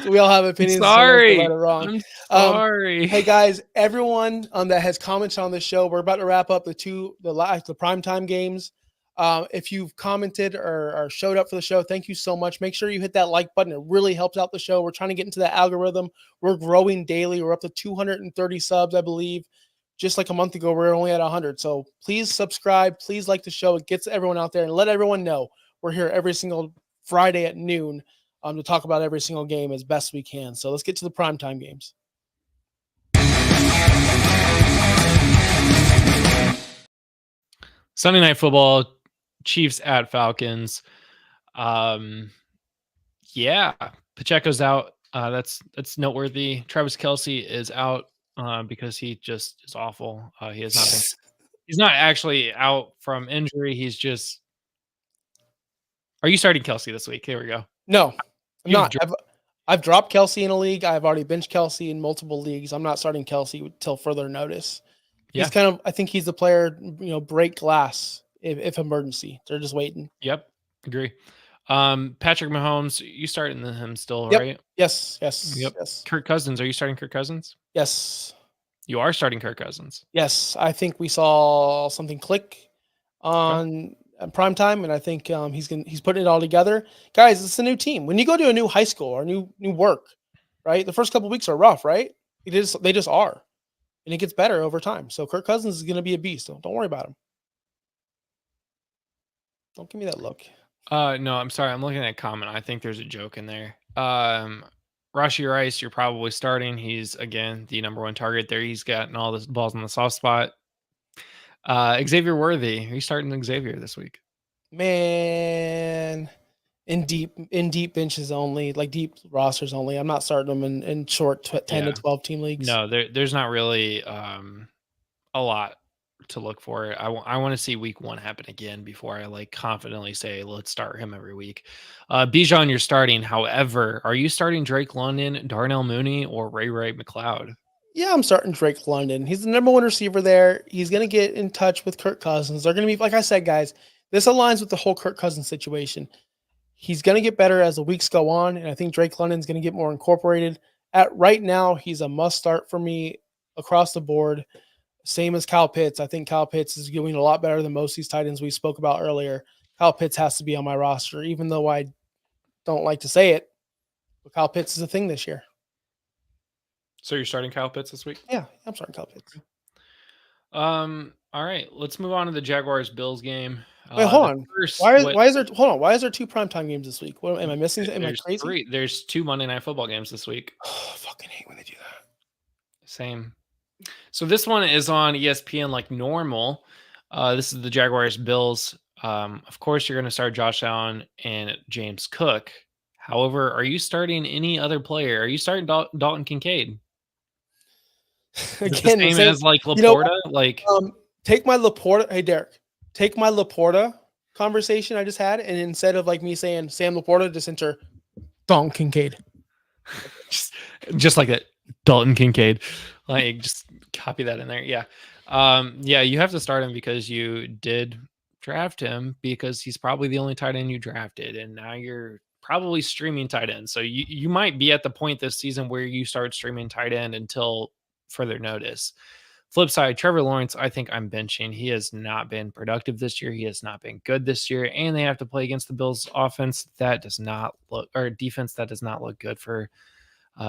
We all have opinions. Sorry. I'm sorry. Hey guys, everyone that has commented on this show, we're about to wrap up the primetime games. If you've commented or showed up for the show, thank you so much. Make sure you hit that like button. It really helps out the show. We're trying to get into that algorithm. We're growing daily. We're up to 230 subs, I believe. Just like a month ago, we were only at 100. So please subscribe. Please like the show. It gets everyone out there, and let everyone know we're here every single Friday at noon to talk about every single game as best we can. So let's get to the primetime games. Sunday Night Football, Chiefs at Falcons. Pacheco's out. That's noteworthy. Travis Kelce is out because he just is awful. He has not been. He's not actually out from injury. He's just. Are you starting Kelce this week? Here we go. No, I'm not. I've dropped Kelce in a league. I've already benched Kelce in multiple leagues. I'm not starting Kelce until further notice. He's I think he's the player, break glass if emergency. They're just waiting. Yep. Agree. Patrick Mahomes, you starting him still, Yep. right? Yes. Yep. Yes. Kirk Cousins, are you starting Kirk Cousins? Yes. You are starting Kirk Cousins. Yes. I think we saw something click Okay. on prime time, and I think he's putting it all together. Guys, it's a new team. When you go to a new high school or new work, right? The first couple weeks are rough, right? They just are, and it gets better over time. So Kirk Cousins is going to be a beast. So don't worry about him. Don't give me that look. No, I'm sorry. I'm looking at a comment. I think there's a joke in there. Rashi Rice, you're probably starting. He's again the number one target there. He's gotten all the balls in the soft spot. Xavier Worthy, are you starting Xavier this week? Man, in deep benches only, like deep rosters only. I'm not starting them in short 10 to 12 team leagues. No, there's not really a lot to look for. I want to see week 1 happen again before I like confidently say let's start him every week. Bijan, you're starting. However, are you starting Drake London, Darnell Mooney, or Ray McLeod? Yeah, I'm starting Drake London. He's the number one receiver there. He's going to get in touch with Kirk Cousins. They're going to be, like I said, guys, this aligns with the whole Kirk Cousins situation. He's going to get better as the weeks go on, and I think Drake London's going to get more incorporated. At right now, he's a must start for me across the board. Same as Kyle Pitts. I think Kyle Pitts is doing a lot better than most of these tight ends we spoke about earlier. Kyle Pitts has to be on my roster, even though I don't like to say it. But Kyle Pitts is a thing this year. So you're starting Kyle Pitts this week? Yeah, I'm starting Kyle Pitts. All right, let's move on to the Jaguars Bills game. Wait, hold on. Why is there 2 primetime games this week? What am I missing? Am I crazy? 3. There's 2 Monday Night Football games this week. Oh, I fucking hate when they do that. Same. So this one is on ESPN like normal. This is the Jaguars Bills. Of course, you're going to start Josh Allen and James Cook. However, are you starting any other player? Are you starting Dalton Kincaid? Again, the same as like Laporta. Take my Laporta. Hey, Derek, take my Laporta conversation I just had, and instead of like me saying Sam Laporta, just enter Dalton Kincaid. just like that, Dalton Kincaid. Like just copy that in there. Yeah. Yeah, you have to start him because you did draft him because he's probably the only tight end you drafted, and now you're probably streaming tight end. So you might be at the point this season where you start streaming tight end until further notice. Flip side, Trevor Lawrence, I think I'm benching. He has not been productive this year. He has not been good this year, and they have to play against the Bills offense that does not look, or defense that does not look good for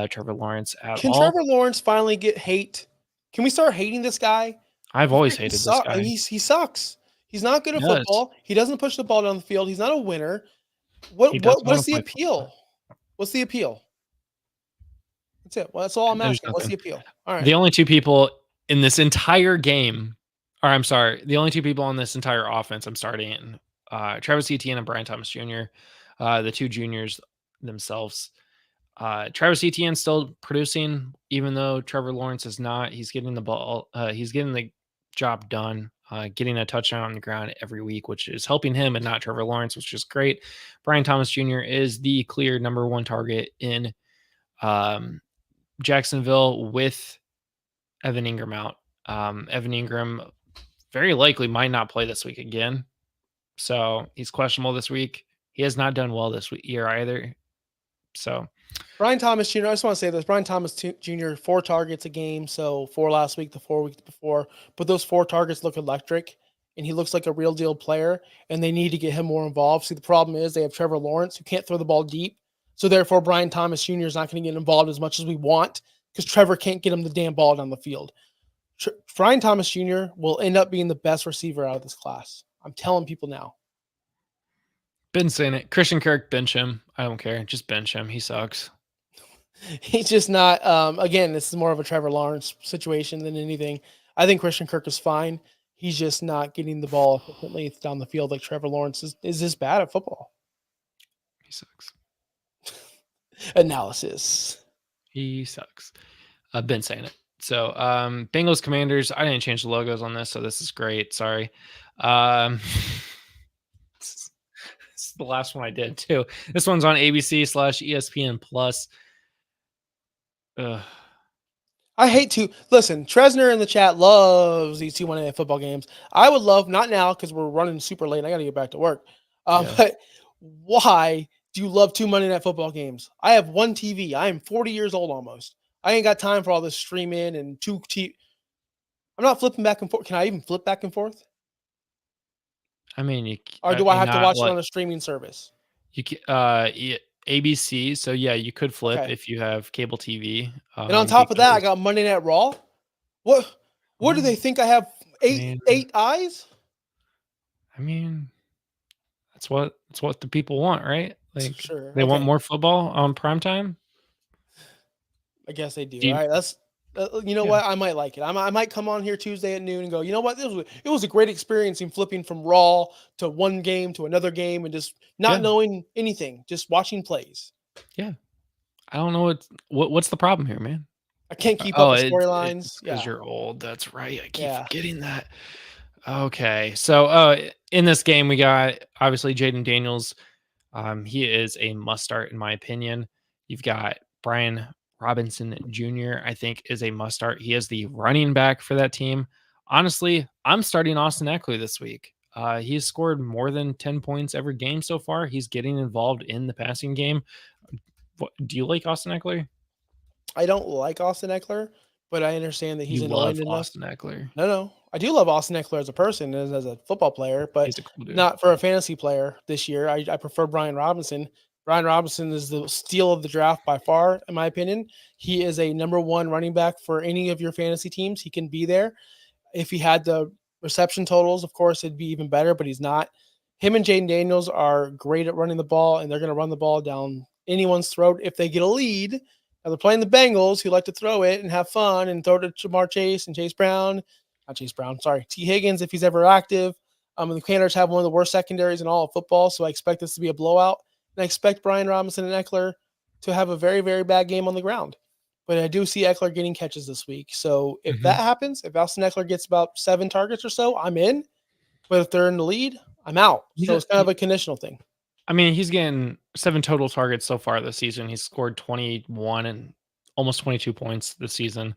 Trevor Lawrence at all. Can Trevor Lawrence finally get hate? Can we start hating this guy? I've always hated this guy. He sucks. He's not good at football. He doesn't push the ball down the field. He's not a winner. What's the appeal? What's the appeal? That's it. Well, that's all I'm asking. What's the appeal? All right. The only 2 people in this entire game, or I'm sorry, the only 2 people on this entire offense I'm starting, Travis Etienne and Brian Thomas Jr., the 2 juniors themselves. Travis Etienne still producing, even though Trevor Lawrence is not. He's getting the ball. He's getting the job done, getting a touchdown on the ground every week, which is helping him and not Trevor Lawrence, which is great. Brian Thomas Jr. is the clear number 1 target in Jacksonville with Evan Ingram out. Evan Ingram very likely might not play this week again. So he's questionable this week. He has not done well this year either. So Brian Thomas Jr., I just want to say this. Brian Thomas Jr., 4 targets a game. So 4 last week, the 4 weeks before. But those 4 targets look electric, and he looks like a real deal player, and they need to get him more involved. See, the problem is they have Trevor Lawrence, who can't throw the ball deep. So therefore, Brian Thomas Jr. is not going to get involved as much as we want because Trevor can't get him the damn ball down the field. Brian Thomas Jr. will end up being the best receiver out of this class. I'm telling people now. Been saying it. Christian Kirk, bench him. I don't care. Just bench him. He sucks. He's just not. Again, this is more of a Trevor Lawrence situation than anything. I think Christian Kirk is fine. He's just not getting the ball efficiently down the field like Trevor Lawrence is this bad at football. He sucks. Analysis. He sucks. I've been saying it. So Bengals Commanders. I didn't change the logos on this, so this is great. Sorry. This is the last one I did too. This one's on ABC/ESPN Plus. I hate to listen. Tresner in the chat loves these 2 Monday Night Football games. I would love, not now because we're running super late. I got to get back to work. But Why do you love 2 Monday Night Football games? I have one TV. I am 40 years old almost. I ain't got time for all this streaming and I'm not flipping back and forth. Can I even flip back and forth? I mean, Or do I you're have to not watch it on a streaming service? ABC. So yeah, you could flip Okay. if you have cable TV. And on top of that, I because- got Monday Night Raw. What do they think I have? Eight eyes? I mean, that's what the people want, right? Like Sure. they want Okay. more football on primetime. I guess they do. Do you- All right, that's you know Yeah. what? I might like it. I might come on here Tuesday at noon and go, you know what? It was a great experience in flipping from Raw to one game to another game and just not Yeah. knowing anything, just watching plays. Yeah. I don't know what's the problem here, man. I can't keep up with it's storylines. because Yeah. you're old. That's right. I keep Yeah. forgetting that. Okay. So in this game, we got obviously Jaden Daniels. He is a must start in my opinion. You've got Brian Robinson Jr., I think, is a must start. He is the running back for that team. Honestly, I'm starting Austin Eckler this week. He's scored more than 10 points every game so far. He's getting involved in the passing game. Do you like Austin Eckler? I don't like Austin Eckler, but I understand that he's You annoying love enough. Austin Eckler. No. I do love Austin Eckler as a person, as a football player, but He's a cool dude. not for a fantasy player this year. I prefer Brian Robinson. Brian Robinson is the steal of the draft by far, in my opinion. He is a number one running back for any of your fantasy teams. He can be there. If he had the reception totals, of course, it'd be even better, but he's not. Him and Jaden Daniels are great at running the ball, and they're going to run the ball down anyone's throat if they get a lead. Now they're playing the Bengals, who like to throw it and have fun and throw to Jamar Chase and T. Higgins if he's ever active. The Commanders have one of the worst secondaries in all of football, so I expect this to be a blowout. And I expect Brian Robinson and Eckler to have a very, very bad game on the ground. But I do see Eckler getting catches this week. So if that happens, if Austin Eckler gets about 7 targets or so, I'm in. But if they're in the lead, I'm out. So it's kind of a conditional thing. I mean, he's getting 7 total targets so far this season. He's scored 21 and almost 22 points this season.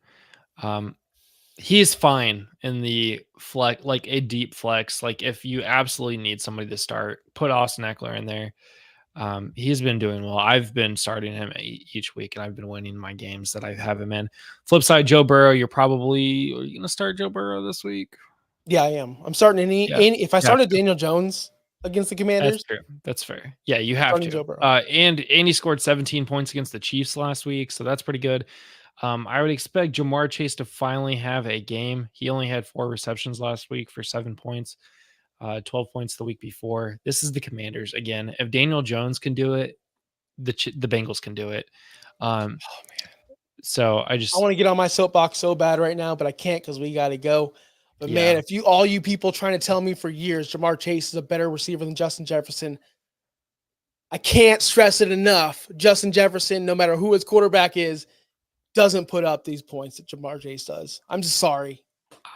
He's fine in the flex, like a deep flex. Like if you absolutely need somebody to start, put Austin Eckler in there. He's been doing well. I've been starting him each week, and I've been winning my games that I have him in. Flip side, Joe Burrow. Are you going to start Joe Burrow this week? Yeah, I am. I'm starting any if I started Daniel Jones against the Commanders. That's true. That's fair. Yeah, you have to. Joe Burrow. And he scored 17 points against the Chiefs last week, so that's pretty good. I would expect Jamar Chase to finally have a game. He only had 4 receptions last week for 7 points, 12 points the week before. This is the Commanders again. If Daniel Jones can do it, the Bengals can do it. So I want to get on my soapbox so bad right now, but I can't because we got to go. But man, if all you people trying to tell me for years Jamar Chase is a better receiver than Justin Jefferson, I can't stress it enough. Justin Jefferson, no matter who his quarterback is, doesn't put up these points that Jamar Chase does. I'm just sorry.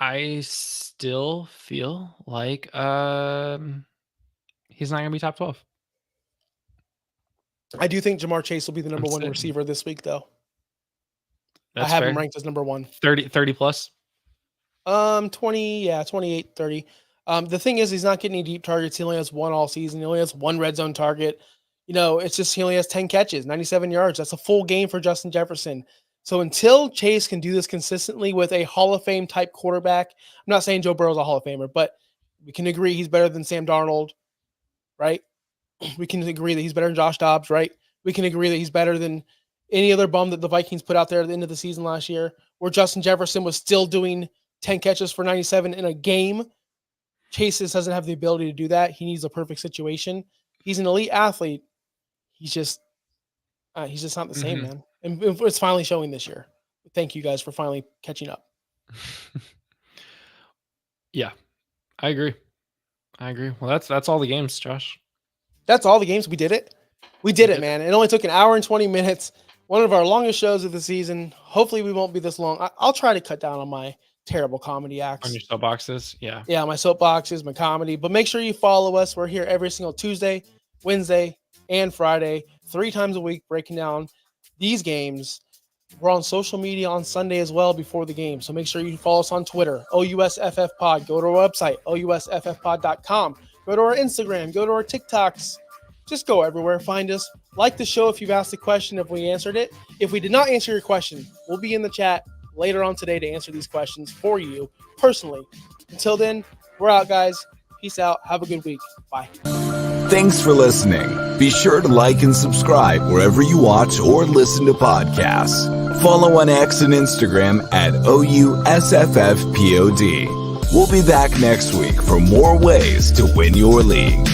I still feel like he's not going to be top 12. I do think Jamar Chase will be the number one receiver this week, though. That's I have fair. him ranked as number 1. 30 plus? 28, 30. The thing is, he's not getting any deep targets. He only has 1 all season. He only has 1 red zone target. It's just he only has 10 catches, 97 yards. That's a full game for Justin Jefferson. So until Chase can do this consistently with a Hall of Fame type quarterback, I'm not saying Joe Burrow's a Hall of Famer, but we can agree he's better than Sam Darnold, right? We can agree that he's better than Josh Dobbs, right? We can agree that he's better than any other bum that the Vikings put out there at the end of the season last year, where Justin Jefferson was still doing 10 catches for 97 in a game. Chase doesn't have the ability to do that. He needs a perfect situation. He's an elite athlete. He's just not the same, man. And it's finally showing this year. Thank you guys for finally catching up. Yeah, I agree. Well, that's all the games, Josh. That's all the games. We did it. We did it, man. It only took 1 hour and 20 minutes. One of our longest shows of the season. Hopefully we won't be this long. I'll try to cut down on my terrible comedy acts. On your soapboxes? Yeah. Yeah, my soapboxes, my comedy. But make sure you follow us. We're here every single Tuesday, Wednesday, and Friday, 3 times a week, breaking down these games. We're on social media on Sunday as well before the game. So make sure you follow us on Twitter, OUSFFPod. Go to our website, OUSFFPod.com. Go to our Instagram. Go to our TikToks. Just go everywhere, find us, like the show if you've asked a question, if we answered it. If we did not answer your question, we'll be in the chat later on today to answer these questions for you personally. Until then, we're out, guys. Peace out. Have a good week. Bye. Thanks for listening. Be sure to like and subscribe wherever you watch or listen to podcasts. Follow on X and Instagram at OUSFFPOD. We'll be back next week for more ways to win your league.